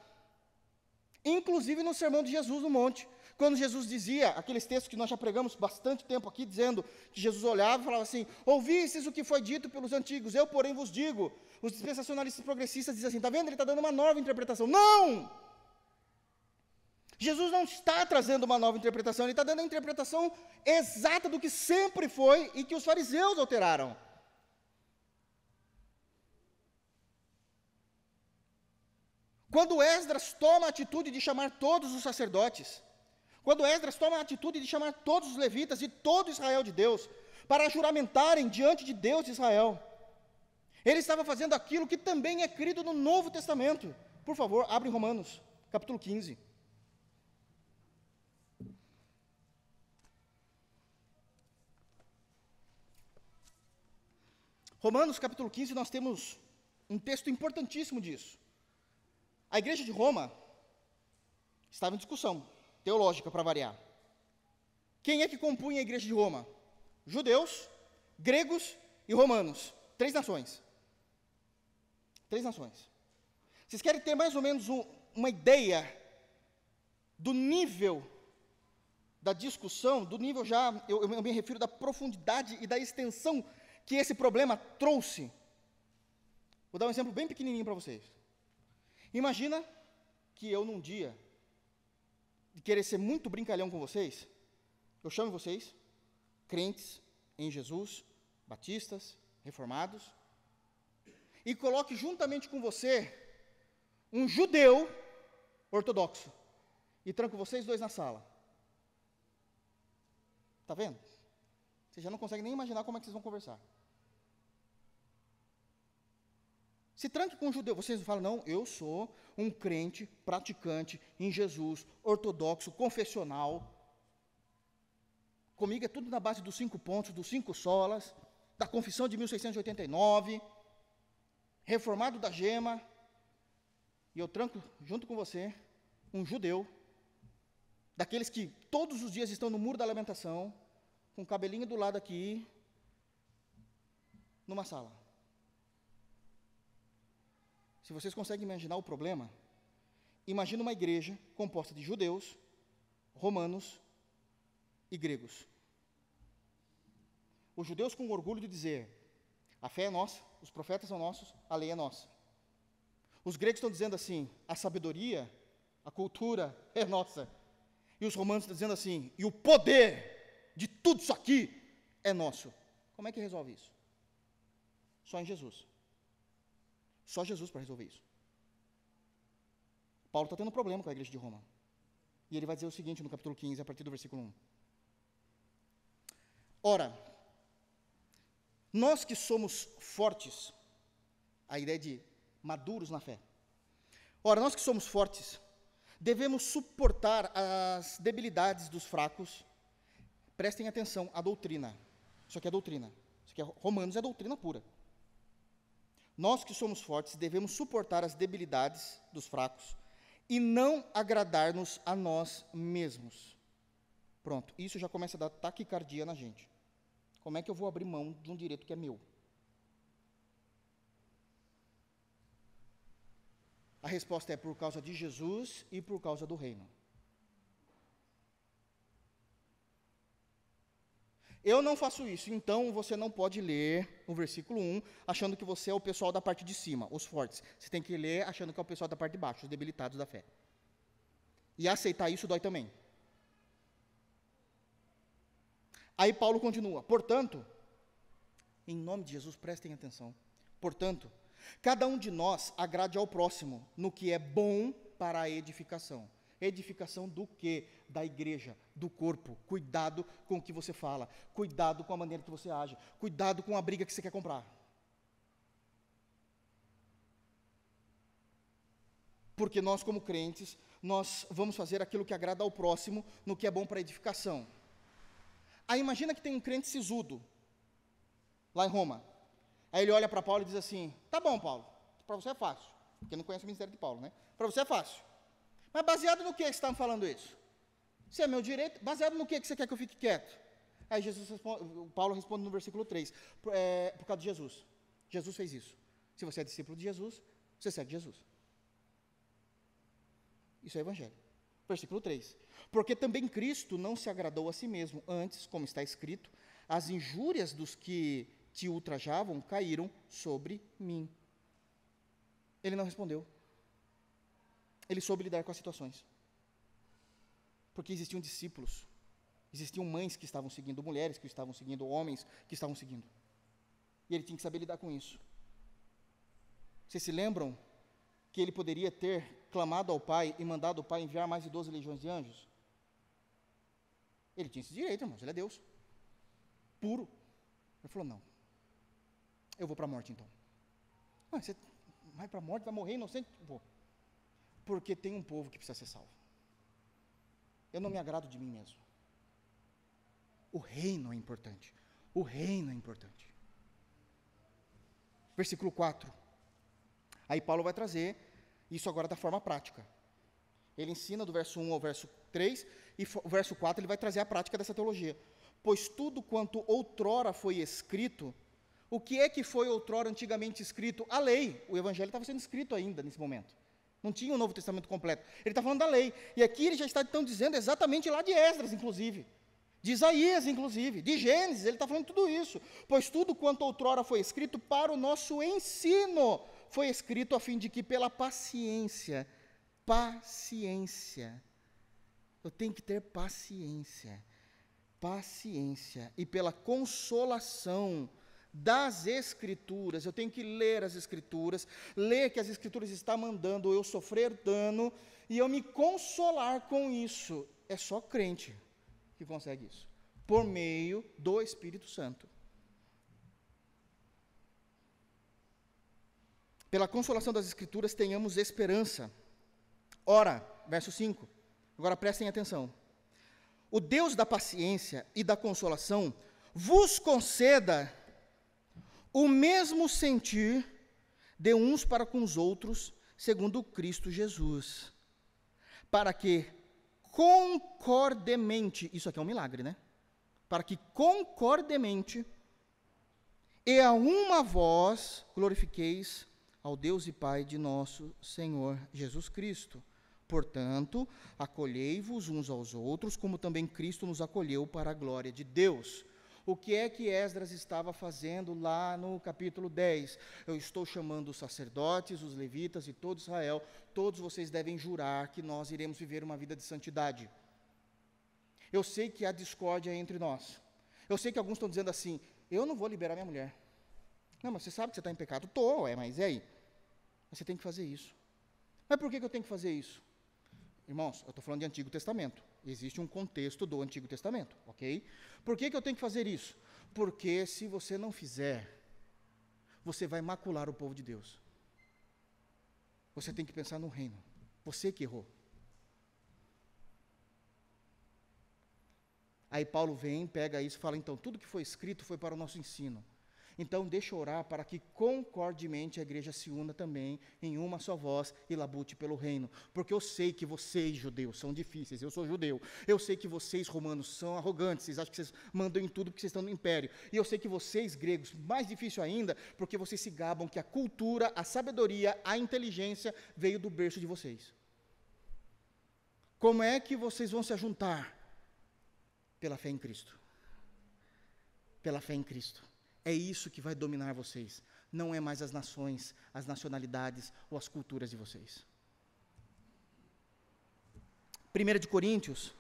Inclusive no Sermão de Jesus no Monte, quando Jesus dizia, aqueles textos que nós já pregamos bastante tempo aqui, dizendo que Jesus olhava e falava assim: ouvistes o que foi dito pelos antigos, eu porém vos digo. Os dispensacionalistas progressistas dizem assim: está vendo, ele está dando uma nova interpretação. Não! Jesus não está trazendo uma nova interpretação, ele está dando a interpretação exata do que sempre foi e que os fariseus alteraram. Quando Esdras toma a atitude de chamar todos os sacerdotes, quando Esdras toma a atitude de chamar todos os levitas e todo Israel de Deus, para juramentarem diante de Deus de Israel, ele estava fazendo aquilo que também é escrito no Novo Testamento. Por favor, abre Romanos, capítulo 15. Romanos, capítulo 15, nós temos um texto importantíssimo disso. A igreja de Roma estava em discussão teológica, para variar. Quem é que compunha a igreja de Roma? Judeus, gregos e romanos. 3 nações. 3 nações. Vocês querem ter mais ou menos uma ideia do nível da discussão, do nível já, eu me refiro da profundidade e da extensão que esse problema trouxe? Vou dar um exemplo bem pequenininho para vocês. Imagina que eu, num dia, de querer ser muito brincalhão com vocês, eu chamo vocês, crentes em Jesus, batistas, reformados, e coloque juntamente com você um judeu ortodoxo, e tranco vocês 2 na sala. Está vendo? Você já não consegue nem imaginar como é que vocês vão conversar. Se tranque com um judeu, vocês falam, não, eu sou um crente, praticante em Jesus, ortodoxo, confessional. Comigo é tudo na base dos 5 pontos, dos 5 solas, da confissão de 1689, reformado da gema, e eu tranco junto com você um judeu, daqueles que todos os dias estão no muro da lamentação, com o cabelinho do lado aqui, numa sala. Se vocês conseguem imaginar o problema, imagina uma igreja composta de judeus, romanos e gregos. Os judeus com orgulho de dizer, a fé é nossa, os profetas são nossos, a lei é nossa. Os gregos estão dizendo assim, a sabedoria, a cultura é nossa. E os romanos estão dizendo assim, e o poder de tudo isso aqui é nosso. Como é que resolve isso? Só em Jesus. Só Jesus para resolver isso. Paulo está tendo um problema com a igreja de Roma. E ele vai dizer o seguinte no capítulo 15, a partir do versículo 1. Ora, nós que somos fortes, a ideia de maduros na fé. Ora, nós que somos fortes, devemos suportar as debilidades dos fracos. Prestem atenção, a doutrina. Isso aqui é doutrina. Isso aqui é Romanos, é doutrina pura. Nós que somos fortes, devemos suportar as debilidades dos fracos e não agradar-nos a nós mesmos. Pronto, isso já começa a dar taquicardia na gente. Como é que eu vou abrir mão de um direito que é meu? A resposta é por causa de Jesus e por causa do reino. Eu não faço isso, então você não pode ler o versículo 1 achando que você é o pessoal da parte de cima, os fortes. Você tem que ler achando que é o pessoal da parte de baixo, os debilitados da fé. E aceitar isso dói também. Aí Paulo continua, portanto, em nome de Jesus, prestem atenção, portanto, cada um de nós agrade ao próximo no que é bom para a edificação. Edificação do quê? Da igreja, do corpo. Cuidado com o que você fala, cuidado com a maneira que você age, cuidado com a briga que você quer comprar. Porque nós, como crentes, nós vamos fazer aquilo que agrada ao próximo no que é bom para a edificação. Aí imagina que tem um crente sisudo, lá em Roma. Aí ele olha para Paulo e diz assim, tá bom, Paulo, para você é fácil, porque não conhece o ministério de Paulo, né? Para você é fácil. Mas baseado no que você está falando isso? Se é meu direito, baseado no que você quer que eu fique quieto? Aí Paulo responde no versículo 3, por causa de Jesus. Jesus fez isso. Se você é discípulo de Jesus, você segue Jesus. Isso é evangelho. Versículo 3. Porque também Cristo não se agradou a si mesmo, antes, como está escrito, as injúrias dos que te ultrajavam caíram sobre mim. Ele não respondeu. Ele soube lidar com as situações. Porque existiam discípulos, existiam mães que estavam seguindo, mulheres que estavam seguindo, homens que estavam seguindo. E ele tinha que saber lidar com isso. Vocês se lembram que ele poderia ter clamado ao Pai e mandado o Pai enviar mais de 12 legiões de anjos? Ele tinha esse direito, irmãos, ele é Deus. Puro. Ele falou, não, eu vou para a morte então. Você vai para a morte, vai morrer inocente? Vou. Porque tem um povo que precisa ser salvo. Eu não me agrado de mim mesmo. O reino é importante. O reino é importante. Versículo 4. Aí Paulo vai trazer Isso agora da forma prática. Ele ensina do verso 1 ao verso 3, e o verso 4 ele vai trazer a prática dessa teologia. Pois tudo quanto outrora foi escrito, o que é que foi outrora antigamente escrito? A lei. O evangelho estava sendo escrito ainda nesse momento. Não tinha o Novo Testamento completo. Ele está falando da lei. E aqui ele já está então dizendo exatamente lá de Esdras, inclusive. De Isaías, inclusive. De Gênesis, ele está falando tudo isso. Pois tudo quanto outrora foi escrito para o nosso ensino, foi escrito a fim de que pela paciência, eu tenho que ter paciência, e pela consolação das Escrituras, eu tenho que ler as Escrituras, ler que as Escrituras estão mandando eu sofrer dano, e eu me consolar com isso. É só crente que consegue isso, por meio do Espírito Santo. Pela consolação das Escrituras tenhamos esperança. Ora, verso 5, agora prestem atenção. O Deus da paciência e da consolação vos conceda o mesmo sentir de uns para com os outros, segundo Cristo Jesus, para que concordemente, isso aqui é um milagre, né? Para que concordemente e a uma voz glorifiqueis ao Deus e Pai de nosso Senhor Jesus Cristo. Portanto, acolhei-vos uns aos outros, como também Cristo nos acolheu para a glória de Deus. O que é que Esdras estava fazendo lá no capítulo 10? Eu estou chamando os sacerdotes, os levitas e todo Israel, todos vocês devem jurar que nós iremos viver uma vida de santidade. Eu sei que há discórdia entre nós. Eu sei que alguns estão dizendo assim, eu não vou liberar minha mulher. Não, mas você sabe que você está em pecado? Estou, mas e aí? Mas você tem que fazer isso. Mas por que eu tenho que fazer isso? Irmãos, eu estou falando de Antigo Testamento. Existe um contexto do Antigo Testamento, ok? Por que eu tenho que fazer isso? Porque se você não fizer, você vai macular o povo de Deus. Você tem que pensar no reino. Você que errou. Aí Paulo vem, pega isso e fala, então, tudo que foi escrito foi para o nosso ensino. Então, deixa eu orar para que concordemente a igreja se una também em uma só voz e labute pelo reino. Porque eu sei que vocês, judeus, são difíceis, eu sou judeu. Eu sei que vocês, romanos, são arrogantes, vocês acham que vocês mandam em tudo porque vocês estão no império. E eu sei que vocês, gregos, mais difícil ainda, porque vocês se gabam que a cultura, a sabedoria, a inteligência veio do berço de vocês. Como é que vocês vão se ajuntar? Pela fé em Cristo. Pela fé em Cristo. É isso que vai dominar vocês. Não é mais as nações, as nacionalidades ou as culturas de vocês. 1 de Coríntios,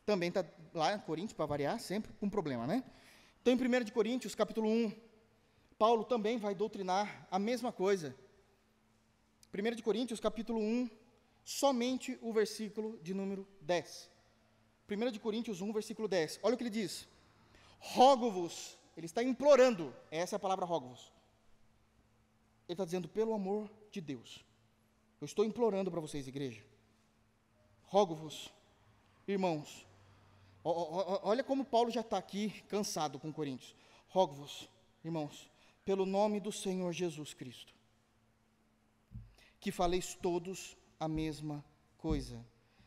também está lá em Coríntios, para variar, sempre com problema, né? Então, em 1 de Coríntios, capítulo 1, Paulo também vai doutrinar a mesma coisa. 1 de Coríntios, capítulo 1, somente o versículo de número 10. 1 de Coríntios 1, versículo 10. Olha o que ele diz. Rogo-vos, ele está implorando, essa é a palavra rogo-vos. Ele está dizendo, pelo amor de Deus, eu estou implorando para vocês, igreja. Rogo-vos, irmãos, olha como Paulo já está aqui cansado com Coríntios. Rogo-vos, irmãos, pelo nome do Senhor Jesus Cristo, que faleis todos a mesma coisa,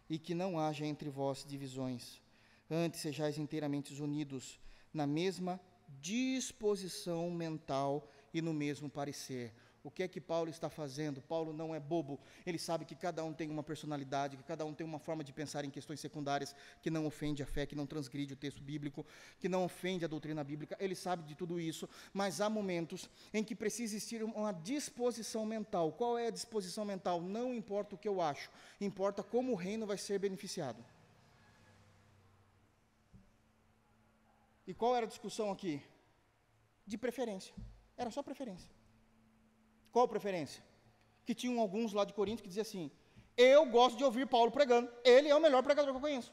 e que não haja entre vós divisões, antes sejais inteiramente unidos na mesma disposição mental e no mesmo parecer. O que é que Paulo está fazendo? Paulo não é bobo, ele sabe que cada um tem uma personalidade, que cada um tem uma forma de pensar em questões secundárias que não ofende a fé, que não transgride o texto bíblico, que não ofende a doutrina bíblica, ele sabe de tudo isso, mas há momentos em que precisa existir uma disposição mental. Qual é a disposição mental? Não importa o que eu acho, importa como o reino vai ser beneficiado. E qual era a discussão aqui? De preferência, era só preferência. Qual preferência? Que tinham alguns lá de Corinto que diziam assim, eu gosto de ouvir Paulo pregando, ele é o melhor pregador que eu conheço.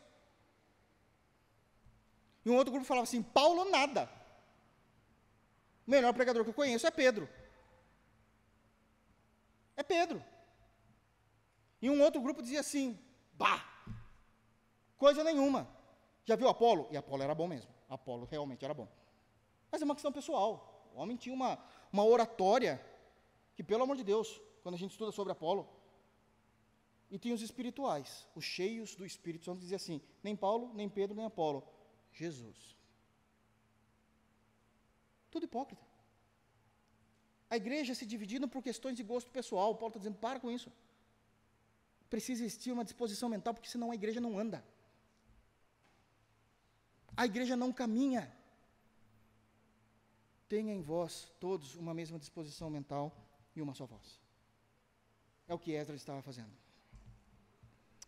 E um outro grupo falava assim, Paulo nada. O melhor pregador que eu conheço é Pedro. É Pedro. E um outro grupo dizia assim, bah, coisa nenhuma. Já viu Apolo? E Apolo era bom mesmo. Apolo realmente era bom. Mas é uma questão pessoal. O homem tinha uma oratória que, pelo amor de Deus, quando a gente estuda sobre Apolo. E tem os espirituais, os cheios do Espírito Santo, que dizem assim, nem Paulo, nem Pedro, nem Apolo, Jesus. Tudo hipócrita. A igreja se dividindo por questões de gosto pessoal. Paulo está dizendo, para com isso. Precisa existir uma disposição mental, porque senão a igreja não anda. A igreja não caminha. Tenha em vós todos uma mesma disposição mental e uma só voz. É o que Esdras estava fazendo.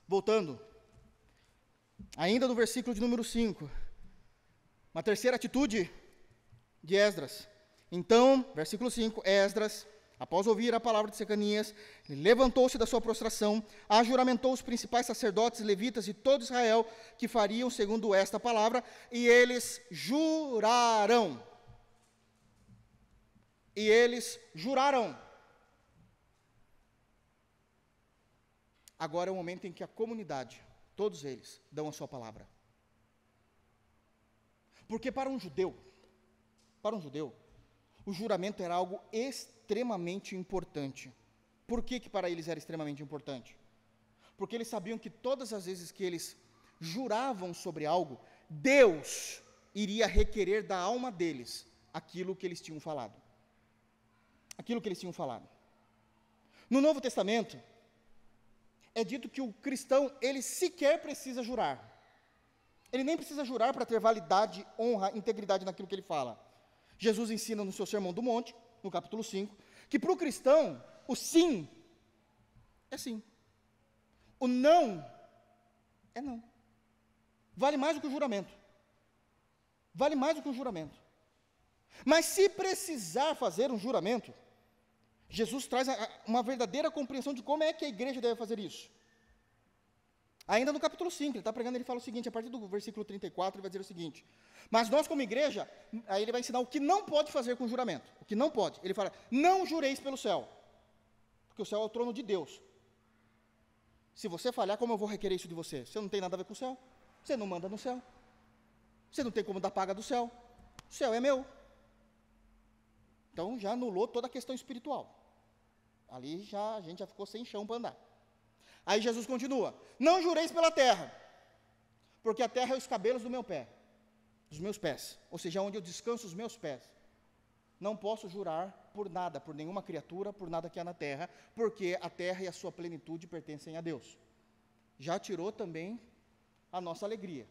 Voltando, ainda no versículo de número 5, uma terceira atitude de Esdras. Então, versículo 5, Esdras, após ouvir a palavra de Secanias, levantou-se da sua prostração, ajuramentou os principais sacerdotes, levitas e todo Israel que fariam segundo esta palavra, e eles juraram. E eles juraram. Agora é o momento em que a comunidade, todos eles, dão a sua palavra. Porque para um judeu, o juramento era algo extremamente importante. Por que para eles era extremamente importante? Porque eles sabiam que todas as vezes que eles juravam sobre algo, Deus iria requerer da alma deles aquilo que eles tinham falado. No Novo Testamento, é dito que o cristão, ele sequer precisa jurar. Ele nem precisa jurar para ter validade, honra, integridade naquilo que ele fala. Jesus ensina no seu Sermão do Monte, no capítulo 5, que para o cristão, o sim é sim. O não é não. Vale mais do que o juramento. Mas se precisar fazer um juramento, Jesus traz uma verdadeira compreensão de como é que a igreja deve fazer isso. Ainda no capítulo 5, ele está pregando, ele fala o seguinte, a partir do versículo 34, ele vai dizer o seguinte, mas nós como igreja, aí ele vai ensinar o que não pode fazer com juramento, o que não pode, ele fala, não jureis pelo céu, porque o céu é o trono de Deus. Se você falhar, como eu vou requerer isso de você? Você não tem nada a ver com o céu, você não manda no céu, você não tem como dar paga do céu, o céu é meu. Então já anulou toda a questão espiritual. Ali a gente já ficou sem chão para andar. Aí Jesus continua, não jureis pela terra, porque a terra é os cabelos do meu pé, dos meus pés, ou seja, onde eu descanso os meus pés. Não posso jurar por nada, por nenhuma criatura, por nada que há na terra, porque a terra e a sua plenitude pertencem a Deus. Já tirou também a nossa alegria.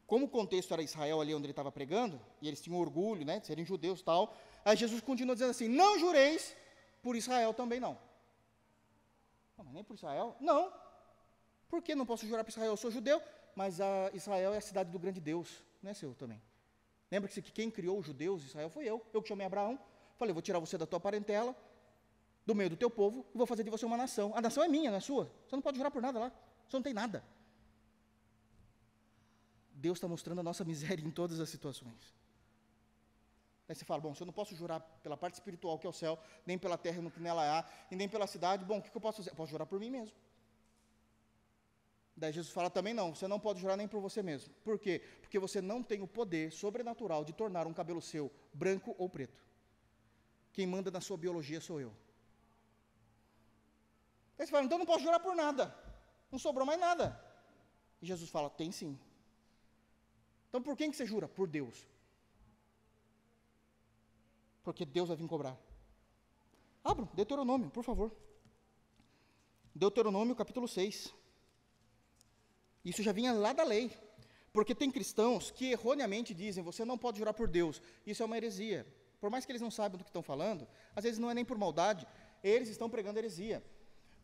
Como o contexto era Israel ali onde ele estava pregando, e eles tinham orgulho, né, de serem judeus e tal, aí Jesus continua dizendo assim, não jureis por Israel também não. Não, mas nem por Israel? Não. Por que não posso jurar por Israel? Eu sou judeu, mas Israel é a cidade do grande Deus, não é seu também. Lembra-se que quem criou os judeus, Israel, foi eu que chamei Abraão, falei, vou tirar você da tua parentela, do meio do teu povo, e vou fazer de você uma nação. A nação é minha, não é sua. Você não pode jurar por nada lá, você não tem nada. Deus está mostrando a nossa miséria em todas as situações. Aí você fala, bom, se eu não posso jurar pela parte espiritual que é o céu, nem pela terra no que nela há, e nem pela cidade, bom, o que eu posso fazer? Eu posso jurar por mim mesmo. Daí Jesus fala também, não, você não pode jurar nem por você mesmo. Por quê? Porque você não tem o poder sobrenatural de tornar um cabelo seu branco ou preto. Quem manda na sua biologia sou eu. Aí você fala, então eu não posso jurar por nada, não sobrou mais nada. E Jesus fala, tem sim. Então por quem que você jura? Por Deus. Porque Deus vai vir cobrar. Abram, Deuteronômio, por favor. Deuteronômio, capítulo 6. Isso já vinha lá da lei. Porque tem cristãos que erroneamente dizem, você não pode jurar por Deus. Isso é uma heresia. Por mais que eles não saibam do que estão falando, às vezes não é nem por maldade, eles estão pregando heresia.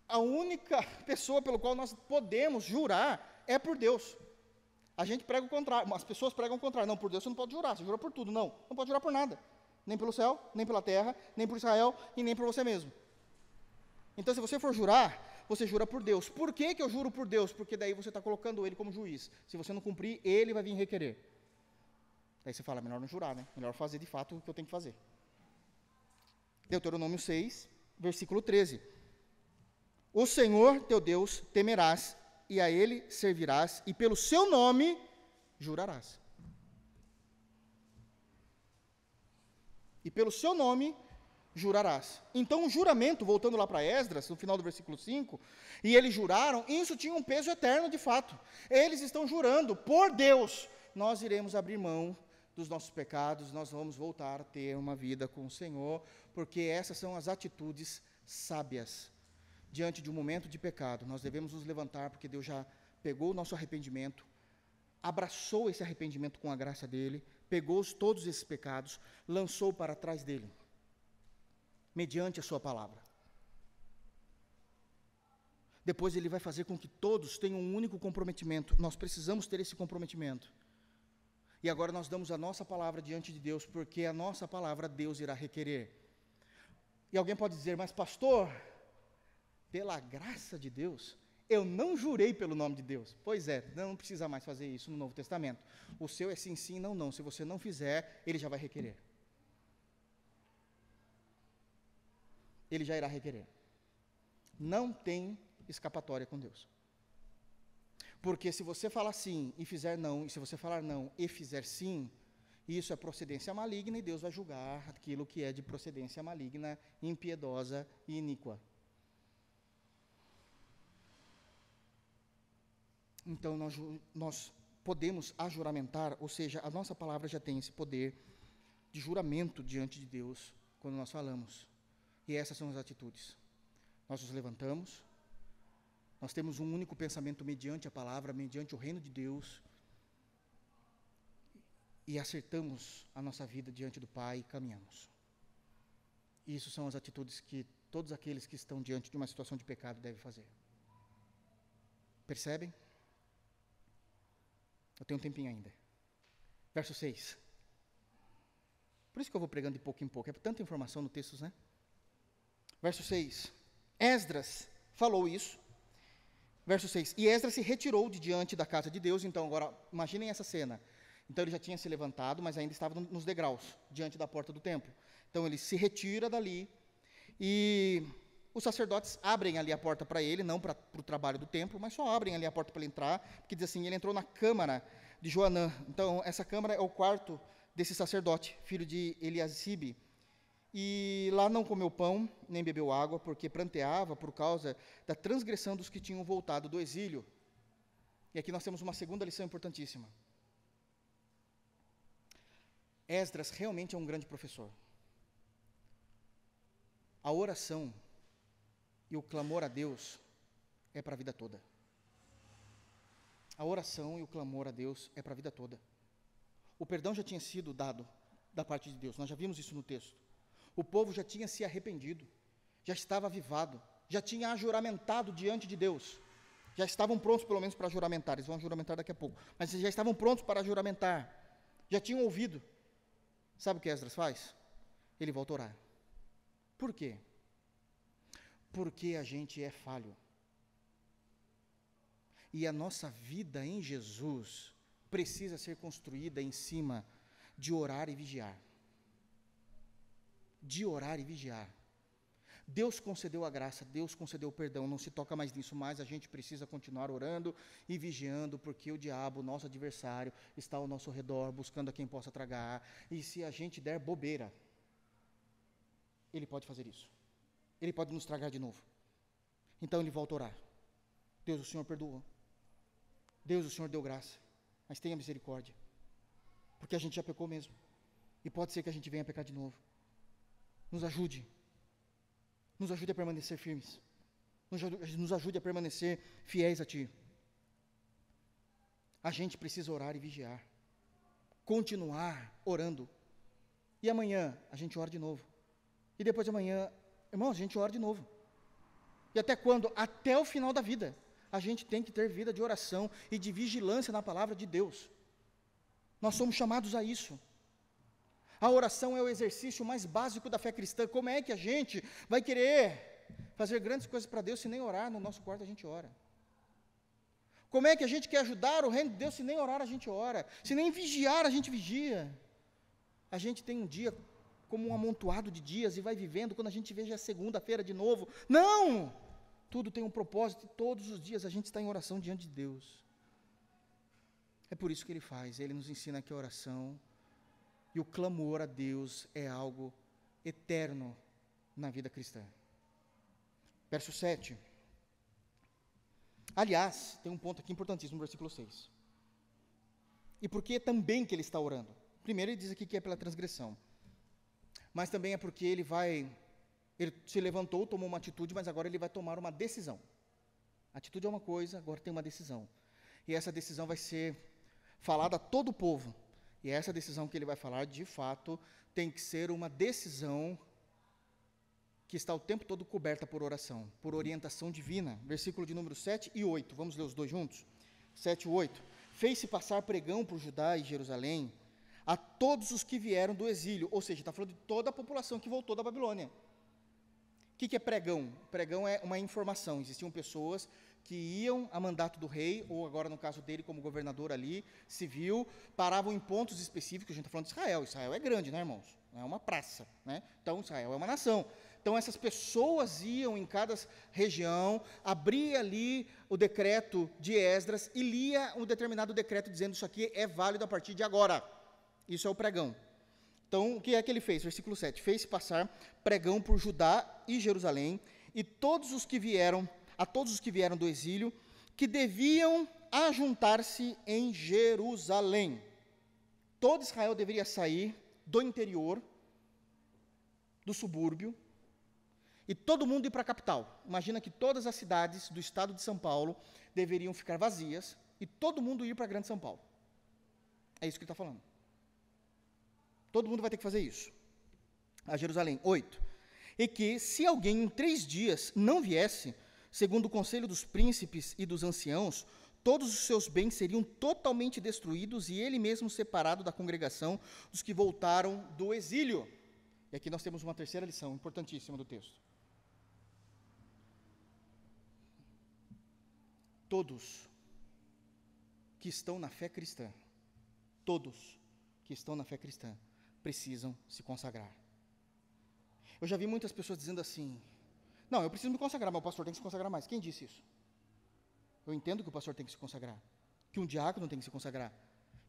A única pessoa pelo qual nós podemos jurar é por Deus. A gente prega o contrário, as pessoas pregam o contrário. Não, por Deus você não pode jurar, você jura por tudo. Não pode jurar por nada. Nem pelo céu, nem pela terra, nem por Israel e nem por você mesmo. Então, se você for jurar, você jura por Deus. Por que eu juro por Deus? Porque daí você está colocando ele como juiz. Se você não cumprir, ele vai vir requerer. Daí você fala, melhor não jurar, né? Melhor fazer de fato o que eu tenho que fazer. Deuteronômio 6, versículo 13. O Senhor teu Deus temerás, e a ele servirás, e pelo seu nome jurarás. e pelo seu nome jurarás. Então o juramento, voltando lá para Esdras, no final do versículo 5, e eles juraram, isso tinha um peso eterno de fato. Eles estão jurando, por Deus, nós iremos abrir mão dos nossos pecados, nós vamos voltar a ter uma vida com o Senhor, porque essas são as atitudes sábias. Diante de um momento de pecado, nós devemos nos levantar, porque Deus já pegou o nosso arrependimento, abraçou esse arrependimento com a graça dele, pegou todos esses pecados, lançou para trás dele, mediante a sua palavra. Depois ele vai fazer com que todos tenham um único comprometimento. Nós precisamos ter esse comprometimento. E agora nós damos a nossa palavra diante de Deus, porque a nossa palavra Deus irá requerer. E alguém pode dizer, mas pastor, pela graça de Deus, eu não jurei pelo nome de Deus. Pois é, não precisa mais fazer isso no Novo Testamento. O seu é sim, sim, não, não. Se você não fizer, ele já vai requerer. Ele já irá requerer. Não tem escapatória com Deus. Porque se você falar sim e fizer não, e se você falar não e fizer sim, isso é procedência maligna e Deus vai julgar aquilo que é de procedência maligna, impiedosa e iníqua. Então nós podemos ajuramentar, ou seja, a nossa palavra já tem esse poder de juramento diante de Deus quando nós falamos. E essas são as atitudes. Nós nos levantamos, nós temos um único pensamento mediante a palavra, mediante o reino de Deus, e acertamos a nossa vida diante do Pai e caminhamos. Isso são as atitudes que todos aqueles que estão diante de uma situação de pecado devem fazer. Percebem? Eu tenho um tempinho ainda. Verso 6. Por isso que eu vou pregando de pouco em pouco, é tanta informação no texto, né? Verso 6. Esdras falou isso. Verso 6. E Esdras se retirou de diante da casa de Deus. Então, agora, imaginem essa cena. Então, ele já tinha se levantado, mas ainda estava nos degraus, diante da porta do templo. Então, ele se retira dali e os sacerdotes abrem ali a porta para ele, não para o trabalho do templo, mas só abrem ali a porta para ele entrar, porque diz assim, ele entrou na câmara de Joanã. Então, essa câmara é o quarto desse sacerdote, filho de Eliasibe. E lá não comeu pão, nem bebeu água, porque pranteava por causa da transgressão dos que tinham voltado do exílio. E aqui nós temos uma segunda lição importantíssima. Esdras realmente é um grande professor. A oração e o clamor a Deus é para a vida toda. A oração e o clamor a Deus é para a vida toda. O perdão já tinha sido dado da parte de Deus, nós já vimos isso no texto. O povo já tinha se arrependido, já estava avivado, já tinha ajuramentado diante de Deus. Já estavam prontos pelo menos para juramentar, eles vão juramentar daqui a pouco, mas já estavam prontos para juramentar, já tinham ouvido. Sabe o que Esdras faz? Ele volta a orar. Por quê? Porque a gente é falho. E a nossa vida em Jesus precisa ser construída em cima de orar e vigiar. De orar e vigiar. Deus concedeu a graça, Deus concedeu o perdão, não se toca mais nisso, mas a gente precisa continuar orando e vigiando, porque o diabo, nosso adversário, está ao nosso redor, buscando a quem possa tragar, e se a gente der bobeira, ele pode fazer isso. Ele pode nos tragar de novo. Então ele volta a orar. Deus, o Senhor perdoou. Deus, o Senhor deu graça, mas tenha misericórdia, porque a gente já pecou mesmo, e pode ser que a gente venha a pecar de novo. Nos ajude a permanecer firmes, nos ajude a permanecer fiéis a Ti. A gente precisa orar e vigiar, continuar orando, e amanhã a gente ora de novo, e depois de amanhã, irmãos, a gente ora de novo, e até quando? Até o final da vida, a gente tem que ter vida de oração e de vigilância na palavra de Deus. Nós somos chamados a isso. A oração é o exercício mais básico da fé cristã. Como é que a gente vai querer fazer grandes coisas para Deus se nem orar? No nosso quarto a gente ora. Como é que a gente quer ajudar o reino de Deus se nem orar a gente ora? Se nem vigiar a gente vigia? A gente tem um dia como um amontoado de dias e vai vivendo, quando a gente vê já é segunda-feira de novo. Não! Tudo tem um propósito e todos os dias a gente está em oração diante de Deus. É por isso que Ele faz, Ele nos ensina que a oração E o clamor a Deus é algo eterno na vida cristã. Verso 7. Aliás, tem um ponto aqui importantíssimo no versículo 6. E por que também que ele está orando? Primeiro ele diz aqui que é pela transgressão. Mas também é porque ele se levantou, tomou uma atitude, mas agora ele vai tomar uma decisão. Atitude é uma coisa, agora tem uma decisão. E essa decisão vai ser falada a todo o povo. E essa decisão que ele vai falar, de fato, tem que ser uma decisão que está o tempo todo coberta por oração, por orientação divina. Versículo de número 7 e 8. Vamos ler os dois juntos? 7 e 8. Fez-se passar pregão por Judá e Jerusalém a todos os que vieram do exílio. Ou seja, está falando de toda a população que voltou da Babilônia. O que é pregão? Pregão é uma informação. Existiam pessoas que iam a mandato do rei, ou agora no caso dele como governador ali, civil, paravam em pontos específicos. A gente está falando de Israel. Israel é grande, né, irmãos? É uma praça, né? Então Israel é uma nação. Então essas pessoas iam em cada região, abria ali o decreto de Esdras e lia um determinado decreto dizendo isso aqui é válido a partir de agora. Isso é o pregão. Então, o que é que ele fez? Versículo 7. Fez passar pregão por Judá e Jerusalém, e a todos os que vieram do exílio, que deviam ajuntar-se em Jerusalém. Todo Israel deveria sair do interior, do subúrbio, e todo mundo ir para a capital. Imagina que todas as cidades do estado de São Paulo deveriam ficar vazias, e todo mundo ir para a grande São Paulo. É isso que ele está falando. Todo mundo vai ter que fazer isso. A Jerusalém. 8. E que, se alguém em 3 dias não viesse, segundo o conselho dos príncipes e dos anciãos, todos os seus bens seriam totalmente destruídos e ele mesmo separado da congregação dos que voltaram do exílio. E aqui nós temos uma terceira lição importantíssima do texto. Todos que estão na fé cristã, todos que estão na fé cristã, precisam se consagrar. Eu já vi muitas pessoas dizendo assim, não, eu preciso me consagrar, mas o pastor tem que se consagrar mais. Quem disse isso? Eu entendo que o pastor tem que se consagrar, que um diácono tem que se consagrar,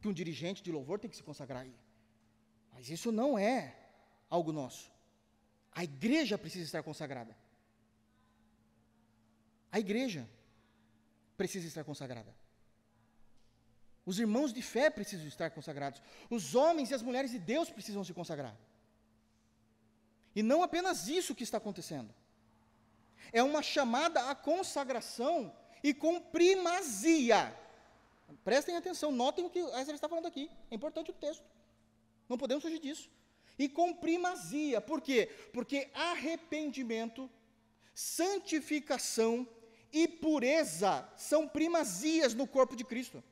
que um dirigente de louvor tem que se consagrar aí. Mas isso não é algo nosso. A igreja precisa estar consagrada. A igreja precisa estar consagrada. Os irmãos de fé precisam estar consagrados. Os homens e as mulheres de Deus precisam se consagrar. E não apenas isso que está acontecendo. É uma chamada à consagração e com primazia. Prestem atenção, notem o que Esdras está falando aqui. É importante o texto. Não podemos fugir disso. E com primazia. Por quê? Porque arrependimento, santificação e pureza são primazias no corpo de Cristo.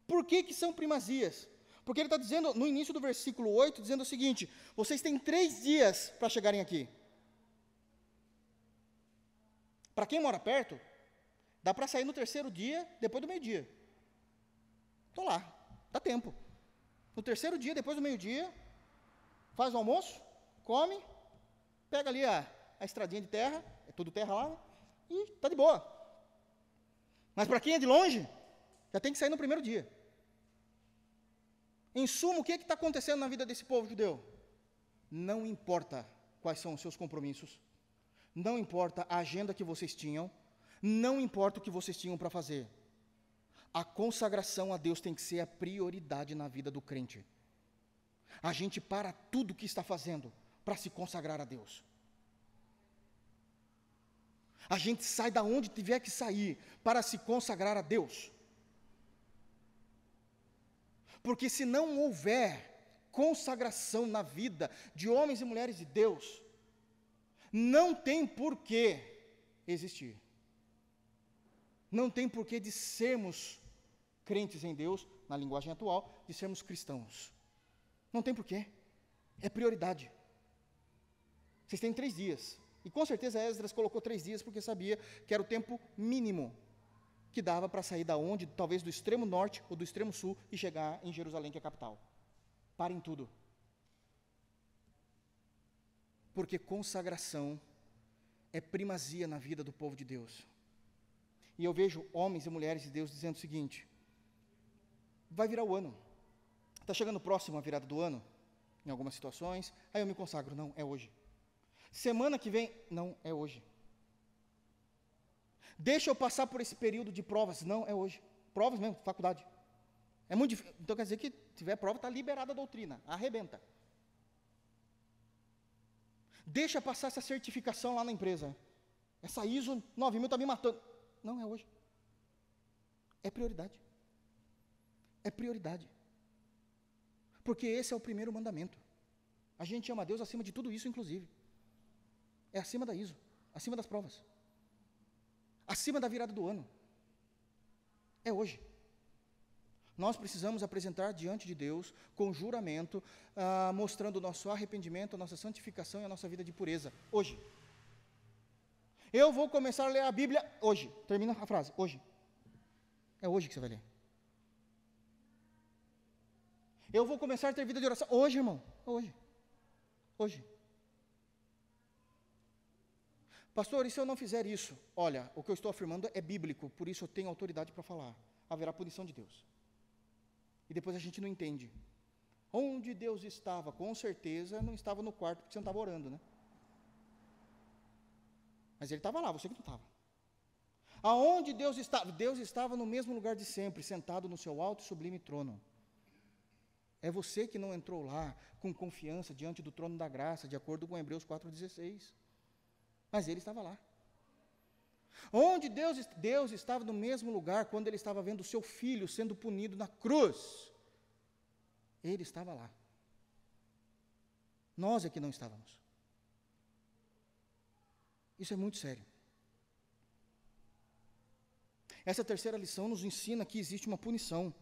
Por que são primazias? Porque ele está dizendo, no início do versículo 8, dizendo o seguinte, vocês têm 3 dias para chegarem aqui. Para quem mora perto, dá para sair no 3º dia, depois do meio-dia. Estou lá, dá tempo. No 3º dia, depois do meio-dia, faz o almoço, come, pega ali a estradinha de terra, é tudo terra lá, e está de boa. Mas para quem é de longe, já tem que sair no 1º dia. Em suma, o que está acontecendo na vida desse povo judeu? Não importa quais são os seus compromissos, não importa a agenda que vocês tinham, não importa o que vocês tinham para fazer. A consagração a Deus tem que ser a prioridade na vida do crente. A gente para tudo o que está fazendo para se consagrar a Deus. A gente sai da onde tiver que sair para se consagrar a Deus. Porque se não houver consagração na vida de homens e mulheres de Deus, não tem porquê existir. Não tem porquê de sermos crentes em Deus, na linguagem atual, de sermos cristãos. Não tem porquê. É prioridade. Vocês têm 3 dias. E com certeza Esdras colocou 3 dias porque sabia que era o tempo mínimo que dava para sair da onde, talvez do extremo norte ou do extremo sul, e chegar em Jerusalém, que é a capital. Parem tudo. Porque consagração é primazia na vida do povo de Deus. E eu vejo homens e mulheres de Deus dizendo o seguinte, vai virar o ano, Está chegando próximo a virada do ano, em algumas situações, aí eu me consagro. Não, é hoje. Semana que vem, não, é hoje. Deixa eu passar por esse período de provas. Não, é hoje. Provas mesmo, faculdade. É muito difícil. Então quer dizer que tiver prova, está liberada a doutrina. Arrebenta. Deixa passar essa certificação lá na empresa. Essa ISO 9000 está me matando. Não, é hoje. É prioridade. É prioridade. Porque esse é o primeiro mandamento. A gente ama a Deus acima de tudo isso, inclusive. É acima da ISO, acima das provas. Acima da virada do ano. É hoje. Nós precisamos apresentar diante de Deus, com juramento, mostrando o nosso arrependimento, a nossa santificação e a nossa vida de pureza. Hoje. Eu vou começar a ler a Bíblia hoje. Termina a frase, hoje. É hoje que você vai ler. Eu vou começar a ter vida de oração hoje, irmão. Hoje. Hoje. Pastor, e se eu não fizer isso? Olha, o que eu estou afirmando é bíblico, por isso eu tenho autoridade para falar. Haverá punição de Deus. E depois a gente não entende. Onde Deus estava? Com certeza não estava no quarto, porque você não estava orando, né? Mas Ele estava lá, você que não estava. Aonde Deus estava? Deus estava no mesmo lugar de sempre, sentado no seu alto e sublime trono. É você que não entrou lá com confiança diante do trono da graça, de acordo com Hebreus 4,16. Mas Ele estava lá. Onde Deus estava no mesmo lugar quando Ele estava vendo o seu filho sendo punido na cruz. Ele estava lá. Nós é que não estávamos. Isso é muito sério. Essa terceira lição nos ensina que existe uma punição.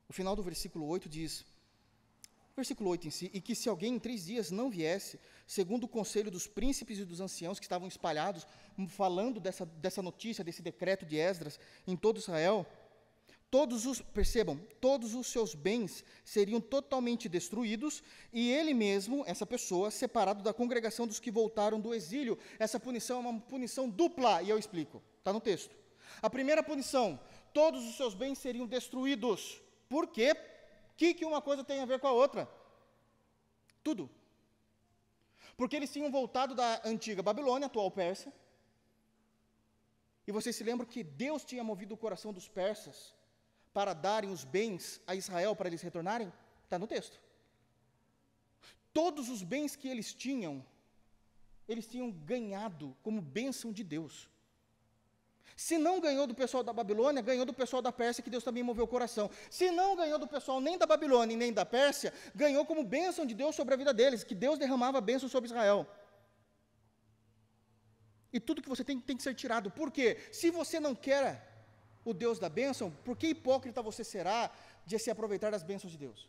O final do versículo 8 diz, versículo 8 em si, e que se alguém em 3 dias não viesse, segundo o conselho dos príncipes e dos anciãos que estavam espalhados, falando dessa notícia, desse decreto de Esdras em todo Israel, todos os seus bens seriam totalmente destruídos, e ele mesmo, essa pessoa, separado da congregação dos que voltaram do exílio. Essa punição é uma punição dupla, e eu explico, está no texto. A primeira punição, todos os seus bens seriam destruídos. Por quê? O que uma coisa tem a ver com a outra? Tudo. Porque eles tinham voltado da antiga Babilônia, atual Pérsia, e vocês se lembram que Deus tinha movido o coração dos persas para darem os bens a Israel, para eles retornarem? Está no texto. Todos os bens que eles tinham ganhado como bênção de Deus. Se não ganhou do pessoal da Babilônia, ganhou do pessoal da Pérsia, que Deus também moveu o coração. Se não ganhou do pessoal nem da Babilônia nem da Pérsia, ganhou como bênção de Deus sobre a vida deles, que Deus derramava bênção sobre Israel. E tudo que você tem que ser tirado. Por quê? Se você não quer o Deus da bênção, por que hipócrita você será de se aproveitar das bênçãos de Deus?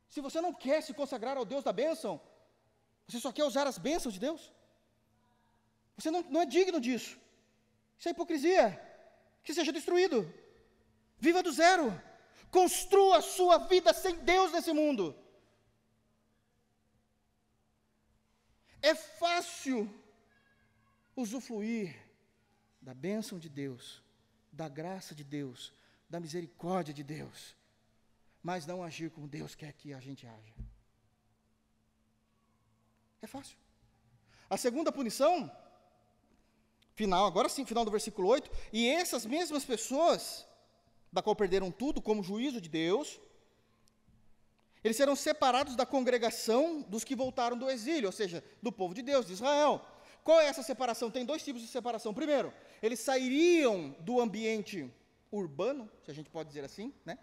Se você não quer se consagrar ao Deus da bênção, você só quer usar as bênçãos de Deus? Você não é digno disso. Isso é hipocrisia. Que seja destruído. Viva do zero. Construa a sua vida sem Deus nesse mundo. É fácil usufruir da bênção de Deus, da graça de Deus, da misericórdia de Deus, mas não agir como Deus quer que a gente haja. É fácil. A segunda punição, agora sim, final do versículo 8, e essas mesmas pessoas, da qual perderam tudo como juízo de Deus, eles serão separados da congregação dos que voltaram do exílio, ou seja, do povo de Deus, de Israel. Qual é essa separação? Tem 2 tipos de separação. Primeiro, eles sairiam do ambiente urbano, se a gente pode dizer assim, né?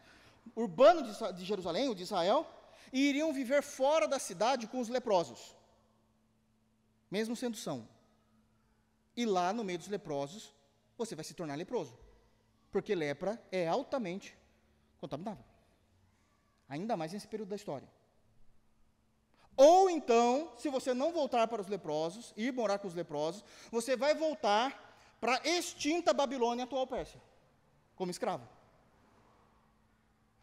Urbano de Jerusalém, ou de Israel, e iriam viver fora da cidade com os leprosos, mesmo sendo são. E lá no meio dos leprosos, você vai se tornar leproso, porque lepra é altamente contaminável, ainda mais nesse período da história. Ou então, se você não voltar para os leprosos, ir morar com os leprosos, você vai voltar para a extinta Babilônia, atual Pérsia, como escravo.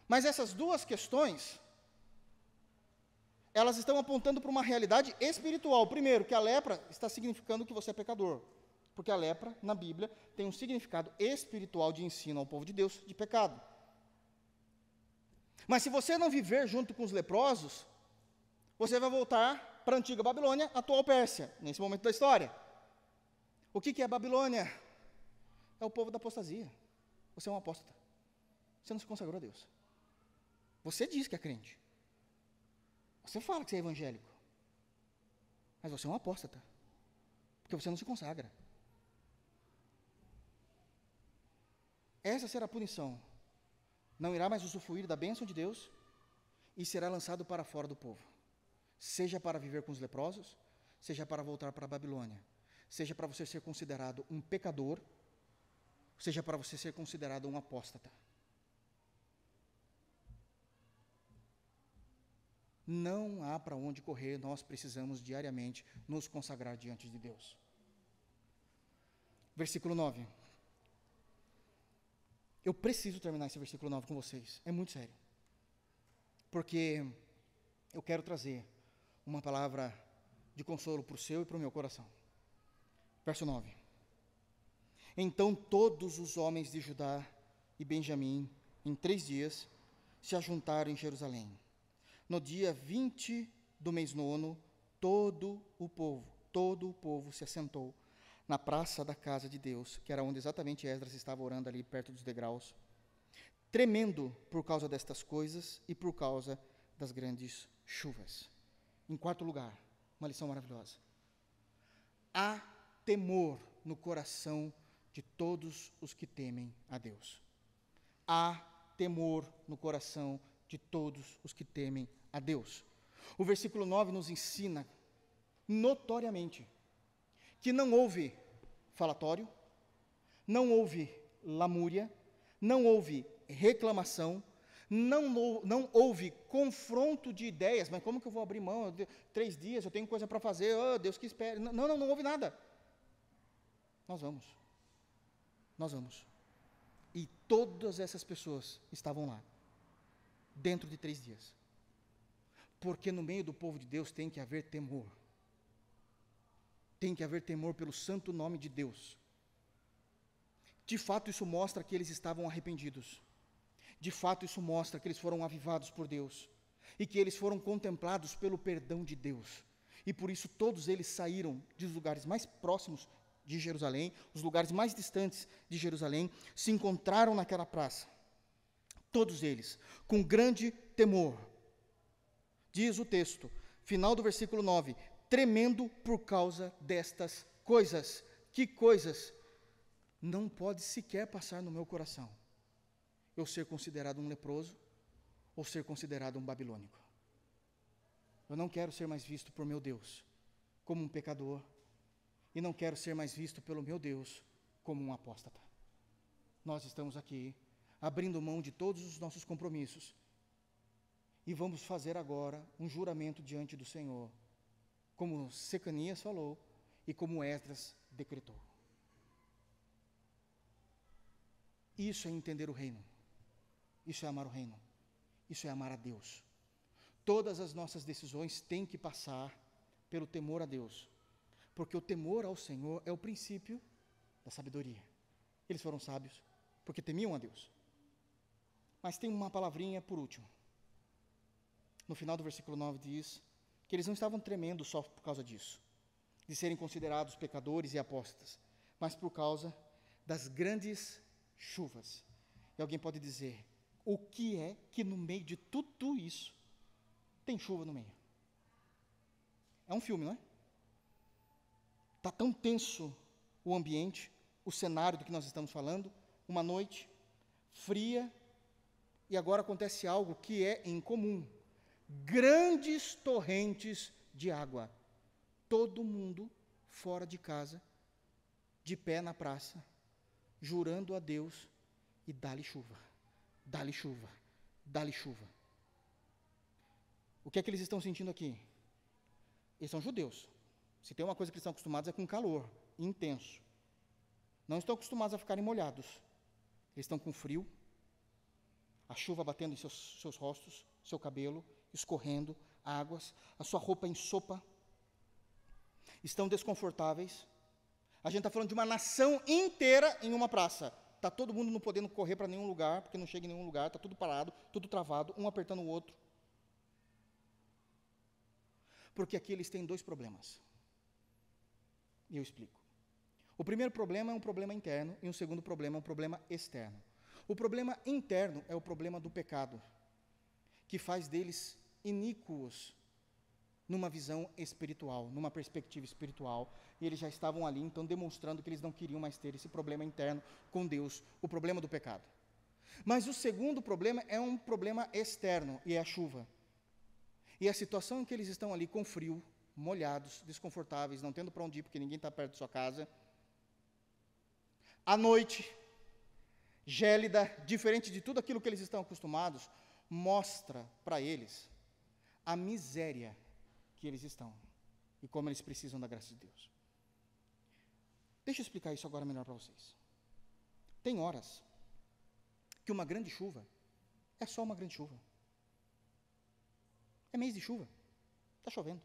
Mas essas duas questões, elas estão apontando para uma realidade espiritual. Primeiro, que a lepra está significando que você é pecador. Porque a lepra, na Bíblia, tem um significado espiritual de ensino ao povo de Deus de pecado. Mas se você não viver junto com os leprosos, você vai voltar para a antiga Babilônia, atual Pérsia, nesse momento da história. O que é a Babilônia? É o povo da apostasia. Você é um apóstata. Você não se consagrou a Deus. Você diz que é crente. Você fala que você é evangélico. Mas você é um apóstata. Porque você não se consagra. Essa será a punição. Não irá mais usufruir da bênção de Deus e será lançado para fora do povo. Seja para viver com os leprosos, seja para voltar para a Babilônia, seja para você ser considerado um pecador, seja para você ser considerado um apóstata. Não há para onde correr, nós precisamos diariamente nos consagrar diante de Deus. Versículo 9. Eu preciso terminar esse versículo 9 com vocês, é muito sério. Porque eu quero trazer uma palavra de consolo para o seu e para o meu coração. Verso 9. Então todos os homens de Judá e Benjamim, em 3 dias, se ajuntaram em Jerusalém. No dia 20 do mês 9, todo o povo se assentou na praça da casa de Deus, que era onde exatamente Esdras estava orando ali perto dos degraus, tremendo por causa destas coisas e por causa das grandes chuvas. Em quarto lugar, uma lição maravilhosa. Há temor no coração de todos os que temem a Deus. Há temor no coração de todos os que temem a Deus. O versículo 9 nos ensina notoriamente que não houve falatório, não houve lamúria, não houve reclamação, não houve confronto de ideias. Mas como que eu vou abrir mão? 3 dias, eu tenho coisa para fazer, oh, Deus que espere. Não houve nada. Nós vamos. E todas essas pessoas estavam lá, dentro de 3 dias. Porque no meio do povo de Deus tem que haver temor. Tem que haver temor pelo santo nome de Deus. De fato, isso mostra que eles estavam arrependidos. De fato, isso mostra que eles foram avivados por Deus. E que eles foram contemplados pelo perdão de Deus. E por isso todos eles saíram dos lugares mais próximos de Jerusalém, os lugares mais distantes de Jerusalém, se encontraram naquela praça. Todos eles, com grande temor. Diz o texto, final do versículo 9, tremendo por causa destas coisas. Que coisas? Não pode sequer passar no meu coração eu ser considerado um leproso ou ser considerado um babilônico. Eu não quero ser mais visto por meu Deus como um pecador e não quero ser mais visto pelo meu Deus como um apóstata. Nós estamos aqui abrindo mão de todos os nossos compromissos e vamos fazer agora um juramento diante do Senhor, como Secanias falou e como Esdras decretou. Isso é entender o reino. Isso é amar o reino. Isso é amar a Deus. Todas as nossas decisões têm que passar pelo temor a Deus, porque o temor ao Senhor é o princípio da sabedoria. Eles foram sábios porque temiam a Deus. Mas tem uma palavrinha por último. No final do versículo 9 diz que eles não estavam tremendo só por causa disso, de serem considerados pecadores e apóstatas, mas por causa das grandes chuvas. E alguém pode dizer, o que é que no meio de tudo isso tem chuva no meio? É um filme, não é? Está tão tenso o ambiente, o cenário do que nós estamos falando, uma noite fria, e agora acontece algo que é incomum. Grandes torrentes de água. Todo mundo fora de casa, de pé na praça, jurando a Deus e dá-lhe chuva, dá-lhe chuva, dá-lhe chuva. O que é que eles estão sentindo aqui? Eles são judeus. Se tem uma coisa que eles estão acostumados é com calor intenso. Não estão acostumados a ficarem molhados. Eles estão com frio, a chuva batendo em seus rostos, seu cabelo, escorrendo, águas, a sua roupa em sopa. Estão desconfortáveis, A gente está falando de uma nação inteira em uma praça. Está todo mundo não podendo correr para nenhum lugar, porque não chega em nenhum lugar, está tudo parado, tudo travado, um apertando o outro. Porque aqui eles têm dois problemas. E eu explico. O primeiro problema é um problema interno, e o segundo problema é um problema externo. O problema interno é o problema do pecado, que faz deles iníquos numa visão espiritual, numa perspectiva espiritual, e eles já estavam ali, então, demonstrando que eles não queriam mais ter esse problema interno com Deus, o problema do pecado. Mas o segundo problema é um problema externo, e é a chuva. E a situação em que eles estão ali com frio, molhados, desconfortáveis, não tendo para onde ir, porque ninguém está perto de sua casa, à noite, gélida, diferente de tudo aquilo que eles estão acostumados, mostra para eles a miséria que eles estão e como eles precisam da graça de Deus. Deixa eu explicar isso agora melhor para vocês. Tem horas que uma grande chuva é só uma grande chuva. É mês de chuva, está chovendo.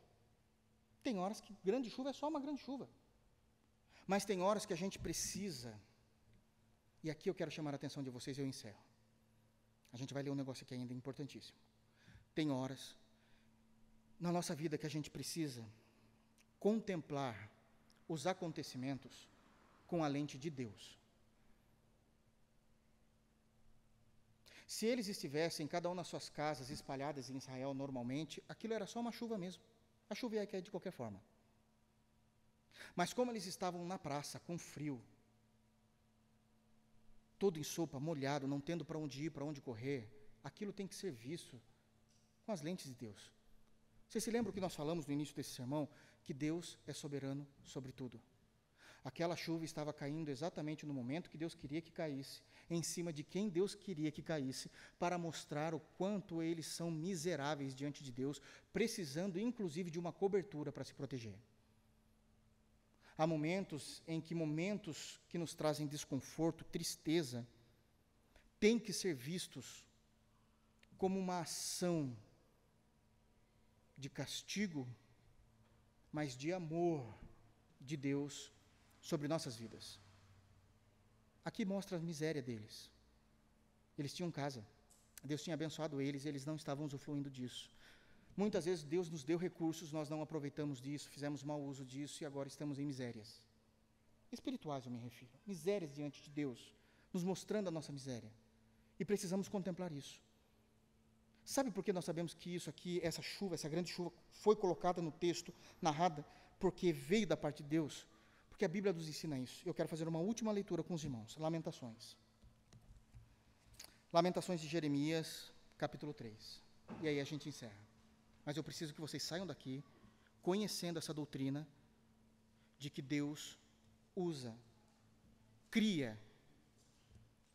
Tem horas que grande chuva é só uma grande chuva. Mas tem horas que a gente precisa, e aqui eu quero chamar a atenção de vocês e eu encerro. A gente vai ler um negócio aqui ainda importantíssimo. Tem horas na nossa vida que a gente precisa contemplar os acontecimentos com a lente de Deus. Se eles estivessem, cada um nas suas casas, espalhadas em Israel normalmente, aquilo era só uma chuva mesmo. A chuva ia cair de qualquer forma. Mas como eles estavam na praça, com frio, todo em sopa, molhado, não tendo para onde ir, para onde correr, aquilo tem que ser visto com as lentes de Deus. Vocês se lembram que nós falamos no início desse sermão? Que Deus é soberano sobre tudo. Aquela chuva estava caindo exatamente no momento que Deus queria que caísse, em cima de quem Deus queria que caísse, para mostrar o quanto eles são miseráveis diante de Deus, precisando inclusive de uma cobertura para se proteger. Há momentos que nos trazem desconforto, tristeza, têm que ser vistos como uma ação de castigo, mas de amor de Deus sobre nossas vidas. Aqui mostra a miséria deles. Eles tinham casa, Deus tinha abençoado eles, e eles não estavam usufruindo disso. Muitas vezes Deus nos deu recursos, nós não aproveitamos disso, fizemos mau uso disso e agora estamos em misérias. Espirituais eu me refiro, misérias diante de Deus, nos mostrando a nossa miséria. E precisamos contemplar isso. Sabe por que nós sabemos que isso aqui, essa chuva, essa grande chuva, foi colocada no texto, narrada, porque veio da parte de Deus? Porque a Bíblia nos ensina isso. Eu quero fazer uma última leitura com os irmãos, Lamentações. Lamentações de Jeremias, capítulo 3. E aí a gente encerra. Mas eu preciso que vocês saiam daqui conhecendo essa doutrina de que Deus usa, cria.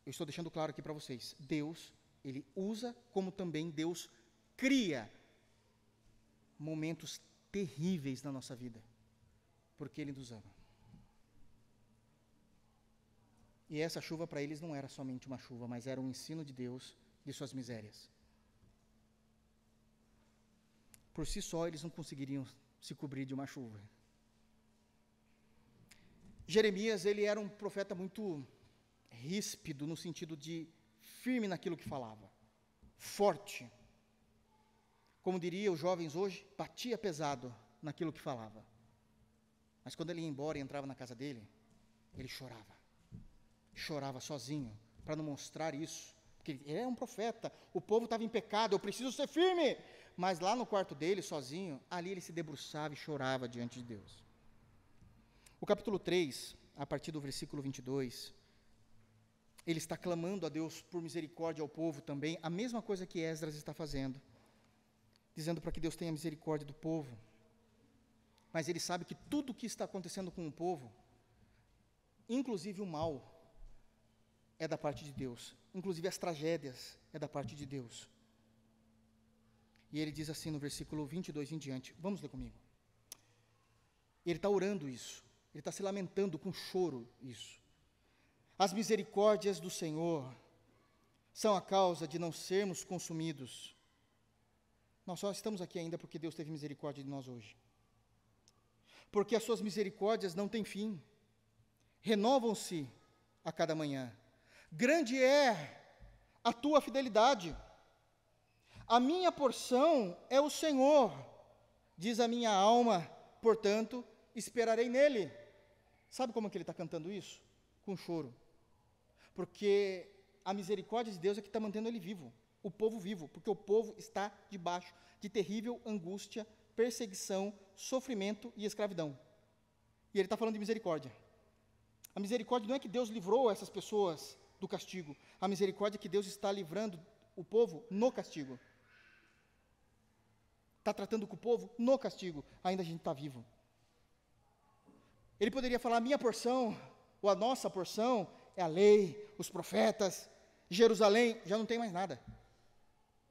Eu estou deixando claro aqui para vocês. Deus, Ele usa, como também Deus cria momentos terríveis na nossa vida, porque Ele nos ama. E essa chuva para eles não era somente uma chuva, mas era um ensino de Deus de suas misérias. Por si só, eles não conseguiriam se cobrir de uma chuva. Jeremias, ele era um profeta muito ríspido, no sentido de firme naquilo que falava, forte. Como diria os jovens hoje, batia pesado naquilo que falava. Mas quando ele ia embora e entrava na casa dele, ele chorava sozinho, para não mostrar isso, porque ele era um profeta, o povo estava em pecado, eu preciso ser firme, mas lá no quarto dele, sozinho, ali ele se debruçava e chorava diante de Deus. O capítulo 3, a partir do versículo 22, ele está clamando a Deus por misericórdia ao povo também, a mesma coisa que Esdras está fazendo, dizendo para que Deus tenha misericórdia do povo, mas ele sabe que tudo o que está acontecendo com o povo, inclusive o mal, é da parte de Deus, inclusive as tragédias é da parte de Deus. E ele diz assim no versículo 22 em diante, vamos ler comigo. Ele está orando isso, ele está se lamentando com choro isso. As misericórdias do Senhor são a causa de não sermos consumidos. Nós só estamos aqui ainda porque Deus teve misericórdia de nós hoje. Porque as suas misericórdias não têm fim. renovam-se a cada manhã. Grande é a tua fidelidade. A minha porção é o Senhor, diz a minha alma, portanto, esperarei nele. Sabe como é que ele está cantando isso? Com choro. Porque a misericórdia de Deus é que está mantendo ele vivo, o povo vivo, porque o povo está debaixo de terrível angústia, perseguição, sofrimento e escravidão. E ele está falando de misericórdia. A misericórdia não é que Deus livrou essas pessoas do castigo, a misericórdia é que Deus está livrando o povo no castigo. Está tratando com o povo no castigo, ainda a gente está vivo. Ele poderia falar, a minha porção, ou a nossa porção, é a lei, os profetas, Jerusalém, já não tem mais nada.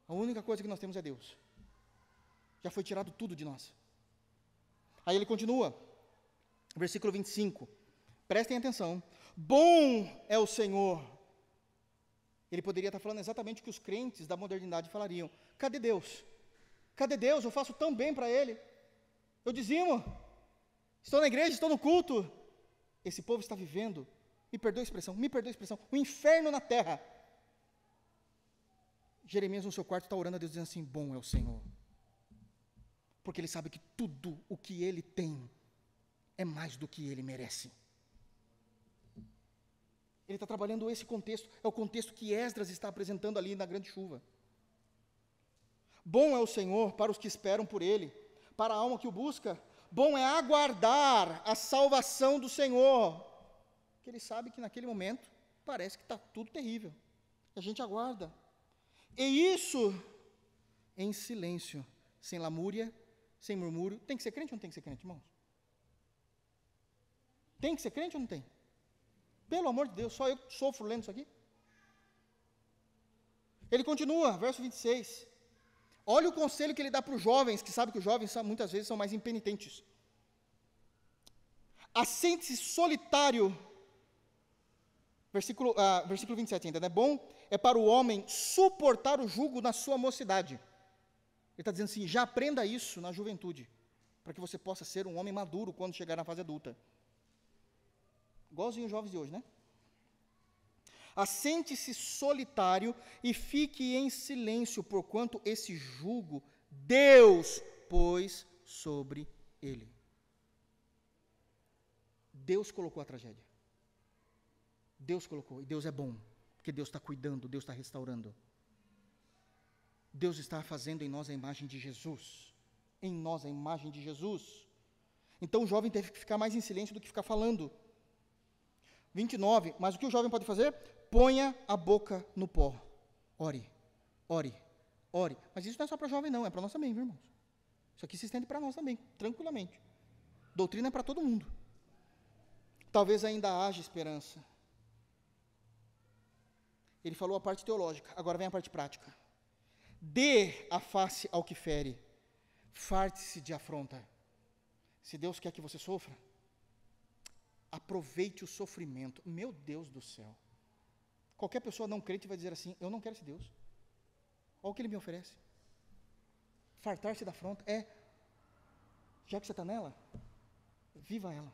A única coisa que nós temos é Deus. Já foi tirado tudo de nós. Aí ele continua, versículo 25, prestem atenção, bom é o Senhor. Ele poderia estar falando exatamente o que os crentes da modernidade falariam, cadê Deus? Cadê Deus? Eu faço tão bem para Ele, eu dizimo, estou na igreja, estou no culto. Esse povo está vivendo, me perdoa a expressão, o inferno na terra. Jeremias no seu quarto está orando a Deus, dizendo assim, bom é o Senhor. Porque ele sabe que tudo o que ele tem é mais do que ele merece. Ele está trabalhando esse contexto, é o contexto que Esdras está apresentando ali na grande chuva. Bom é o Senhor para os que esperam por Ele, para a alma que o busca. Bom é aguardar a salvação do Senhor, porque Ele sabe que naquele momento parece que está tudo terrível. A gente aguarda. E isso em silêncio, sem lamúria, sem murmúrio. Tem que ser crente ou não tem que ser crente, irmãos? Tem que ser crente ou não tem? Pelo amor de Deus, só eu sofro lendo isso aqui? Ele continua, verso 26. Olha o conselho que ele dá para os jovens, que sabe que os jovens muitas vezes são mais impenitentes. Assente-se solitário, versículo 27 ainda, não é bom? É para o homem suportar o jugo na sua mocidade. Ele está dizendo assim, já aprenda isso na juventude, para que você possa ser um homem maduro quando chegar na fase adulta. Igualzinho os jovens de hoje, né? Assente-se solitário e fique em silêncio, porquanto esse jugo Deus pôs sobre ele. Deus colocou a tragédia. Deus colocou, e Deus é bom, porque Deus está cuidando, Deus está restaurando. Deus está fazendo em nós a imagem de Jesus. Em nós a imagem de Jesus. Então o jovem teve que ficar mais em silêncio do que ficar falando. 29, mas o que o jovem pode fazer? Ponha a boca no pó. Ore, ore, ore. Mas isso não é só para jovem não, é para nós também, viu, irmãos? Isso aqui se estende para nós também, tranquilamente. Doutrina é para todo mundo. Talvez ainda haja esperança. Ele falou a parte teológica, agora vem a parte prática. Dê a face ao que fere, farte-se de afronta. Se Deus quer que você sofra, aproveite o sofrimento. Meu Deus do céu. Qualquer pessoa não crente vai dizer assim, eu não quero esse Deus. Olha o que Ele me oferece. Fartar-se da afronta é, já que você está nela, viva ela.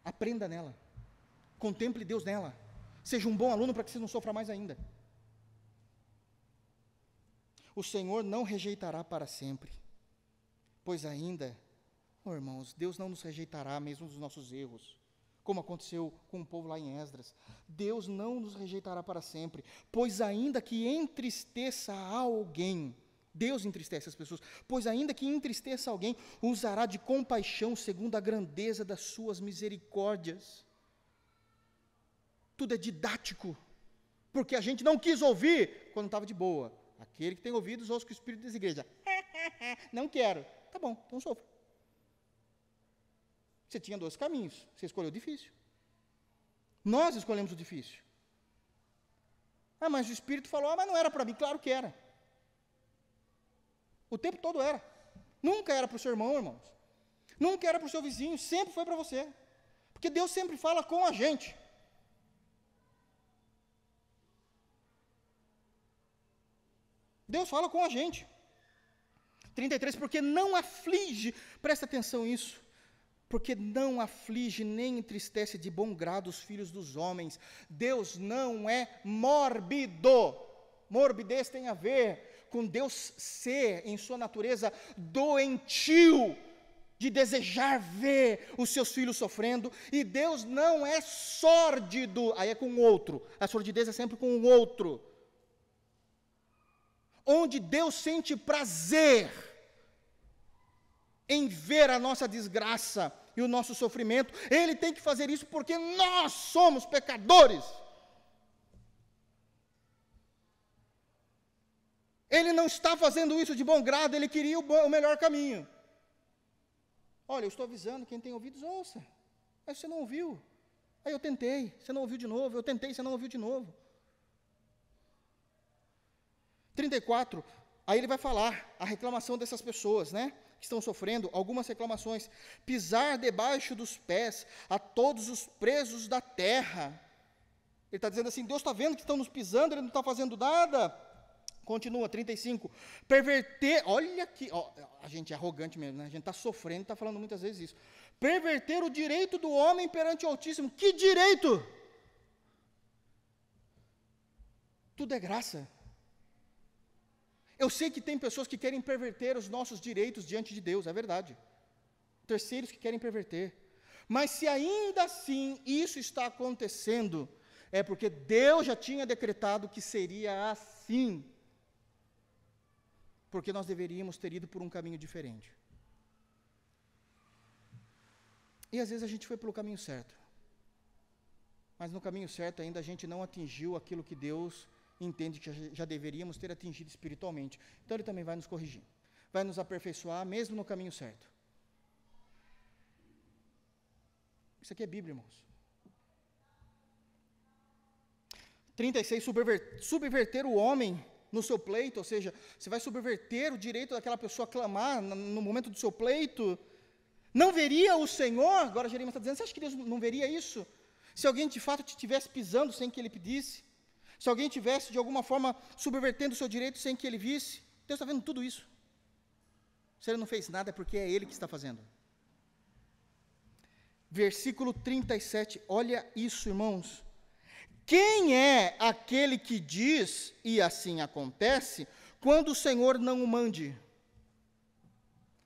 Aprenda nela. Contemple Deus nela. Seja um bom aluno para que você não sofra mais ainda. O Senhor não rejeitará para sempre, pois ainda, irmãos, Deus não nos rejeitará mesmo dos nossos erros, como aconteceu com o povo lá em Esdras. Deus não nos rejeitará para sempre, pois ainda que entristeça alguém, Deus entristece as pessoas, pois ainda que entristeça alguém, usará de compaixão segundo a grandeza das suas misericórdias. Tudo é didático, porque a gente não quis ouvir quando estava de boa. Aquele que tem ouvidos, ouça o que o Espírito diz à igreja. Não quero. Tá bom, então sofra. Você tinha 2 caminhos, você escolheu o difícil. Nós escolhemos o difícil. Ah, mas o Espírito falou, mas não era para mim. Claro que era. O tempo todo era. Nunca era para o seu irmão, irmãos. Nunca era para o seu vizinho, sempre foi para você. Porque Deus sempre fala com a gente. Deus fala com a gente. 33, porque não aflige, presta atenção nisso, porque não aflige nem entristece de bom grado os filhos dos homens. Deus não é mórbido. Morbidez tem a ver com Deus ser, em sua natureza, doentio, de desejar ver os seus filhos sofrendo, e Deus não é sórdido, aí é com o outro, a sordidez é sempre com o outro, onde Deus sente prazer em ver a nossa desgraça e o nosso sofrimento. Ele tem que fazer isso porque nós somos pecadores. Ele não está fazendo isso de bom grado, ele queria o melhor caminho. Olha, eu estou avisando, quem tem ouvidos, ouça. Mas você não ouviu. Aí eu tentei, você não ouviu de novo. Eu tentei, você não ouviu de novo. 34, aí ele vai falar a reclamação dessas pessoas, né? Que estão sofrendo, algumas reclamações. Pisar debaixo dos pés a todos os presos da terra. Ele está dizendo assim, Deus está vendo que estão nos pisando, Ele não está fazendo nada. Continua, 35, perverter, olha aqui, a gente é arrogante mesmo, né? A gente está sofrendo, está falando muitas vezes isso. Perverter o direito do homem perante o Altíssimo. Que direito? Tudo é graça. Eu sei que tem pessoas que querem perverter os nossos direitos diante de Deus, é verdade. Terceiros que querem perverter. Mas se ainda assim isso está acontecendo, é porque Deus já tinha decretado que seria assim. Porque nós deveríamos ter ido por um caminho diferente. E às vezes a gente foi pelo caminho certo. Mas no caminho certo ainda a gente não atingiu aquilo que Deus entende que já deveríamos ter atingido espiritualmente. Então Ele também vai nos corrigir. Vai nos aperfeiçoar mesmo no caminho certo. Isso aqui é Bíblia, irmãos. 36, subverter o homem no seu pleito, ou seja, você vai subverter o direito daquela pessoa a clamar no momento do seu pleito. Não veria o Senhor, agora Jeremias está dizendo, você acha que Deus não veria isso? Se alguém de fato te estivesse pisando sem que Ele pedisse, se alguém estivesse de alguma forma subvertendo o seu direito sem que Ele visse, Deus está vendo tudo isso. Se Ele não fez nada é porque é Ele que está fazendo. Versículo 37, olha isso, irmãos. Quem é aquele que diz, e assim acontece, quando o Senhor não o mande?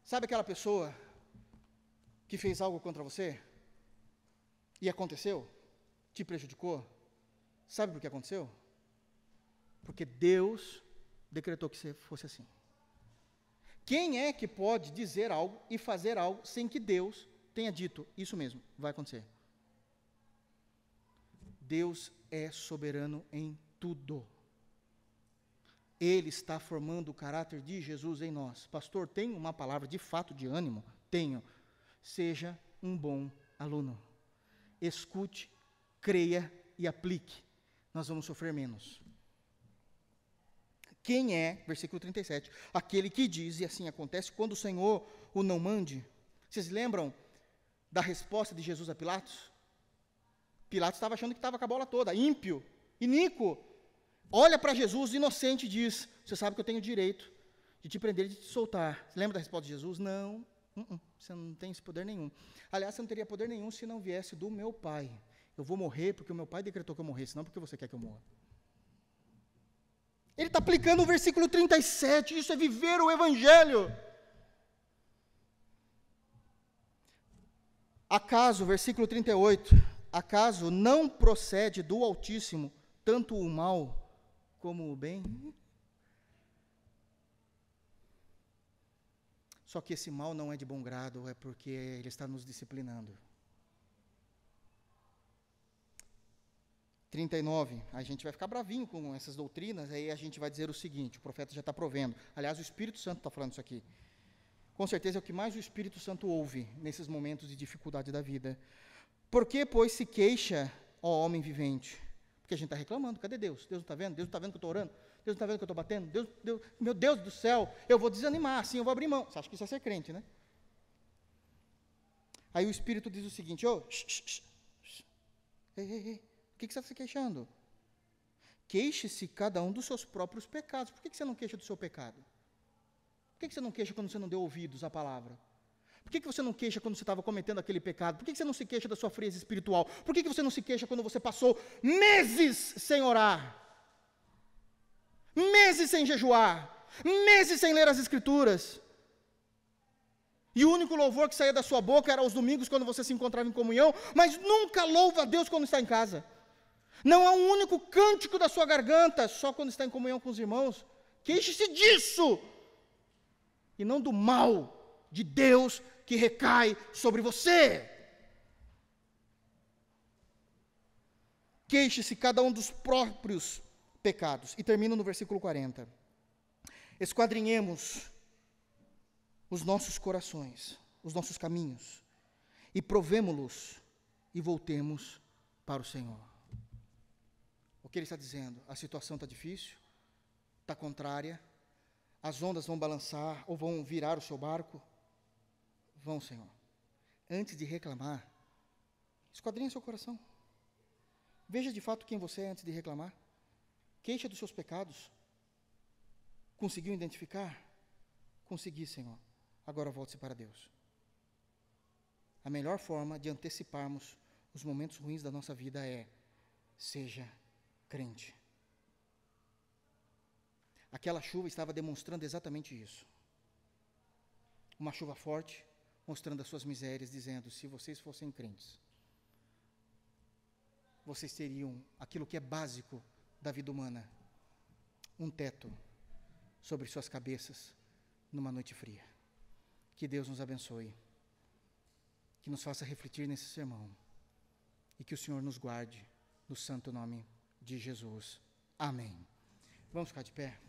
Sabe aquela pessoa que fez algo contra você? E aconteceu? Te prejudicou? Sabe por que aconteceu? Porque Deus decretou que fosse assim. Quem é que pode dizer algo e fazer algo sem que Deus tenha dito, isso mesmo, vai acontecer? Deus é soberano em tudo. Ele está formando o caráter de Jesus em nós. Pastor, tem uma palavra de fato de ânimo? Tenho. Seja um bom aluno. Escute, creia e aplique. Nós vamos sofrer menos. Quem é, versículo 37, aquele que diz, e assim acontece, quando o Senhor o não mande? Vocês lembram da resposta de Jesus a Pilatos? Pilatos estava achando que estava com a bola toda, ímpio, iníquo. Olha para Jesus, inocente, e diz, você sabe que eu tenho direito de te prender e de te soltar. Você lembra da resposta de Jesus? Não, você não tem esse poder nenhum. Aliás, você não teria poder nenhum se não viesse do meu Pai. Eu vou morrer porque o meu Pai decretou que eu morresse, não porque você quer que eu morra. Ele está aplicando o versículo 37, isso é viver o Evangelho. Acaso, versículo 38, acaso não procede do Altíssimo tanto o mal como o bem? Só que esse mal não é de bom grado, é porque Ele está nos disciplinando. 39, a gente vai ficar bravinho com essas doutrinas, aí a gente vai dizer o seguinte, o profeta já está provendo, aliás, o Espírito Santo está falando isso aqui. Com certeza é o que mais o Espírito Santo ouve nesses momentos de dificuldade da vida. Por que, pois, se queixa, ó homem vivente? Porque a gente está reclamando, cadê Deus? Deus não está vendo? Deus não está vendo que eu estou orando? Deus não está vendo que eu estou batendo? Meu Deus do céu, eu vou desanimar, assim eu vou abrir mão. Você acha que isso é ser crente, né? Aí o Espírito diz o seguinte, ei, o que você está se queixando? Queixe-se cada um dos seus próprios pecados. Por que você não queixa do seu pecado? Por que você não queixa quando você não deu ouvidos à palavra? Por que você não queixa quando você estava cometendo aquele pecado? Por que você não se queixa da sua frieza espiritual? Por que você não se queixa quando você passou meses sem orar? Meses sem jejuar? Meses sem ler as Escrituras? E o único louvor que saía da sua boca era aos domingos, quando você se encontrava em comunhão, mas nunca louva a Deus quando está em casa. Não há um único cântico da sua garganta, só quando está em comunhão com os irmãos. Queixe-se disso, e não do mal de Deus que recai sobre você. Queixe-se cada um dos próprios pecados. E termino no versículo 40. Esquadrinhemos os nossos corações, os nossos caminhos, e provemo-los e voltemos para o Senhor. O que ele está dizendo? A situação está difícil, está contrária, as ondas vão balançar ou vão virar o seu barco. Vão, Senhor. Antes de reclamar, esquadrinhe seu coração. Veja de fato quem você é antes de reclamar. Queixa dos seus pecados. Conseguiu identificar? Consegui, Senhor. Agora volte-se para Deus. A melhor forma de anteciparmos os momentos ruins da nossa vida é: seja crente. Aquela chuva estava demonstrando exatamente isso. Uma chuva forte, mostrando as suas misérias, dizendo: se vocês fossem crentes, vocês teriam aquilo que é básico da vida humana, um teto sobre suas cabeças numa noite fria. Que Deus nos abençoe, que nos faça refletir nesse sermão, e que o Senhor nos guarde no santo nome de Jesus. Amém. Vamos ficar de pé?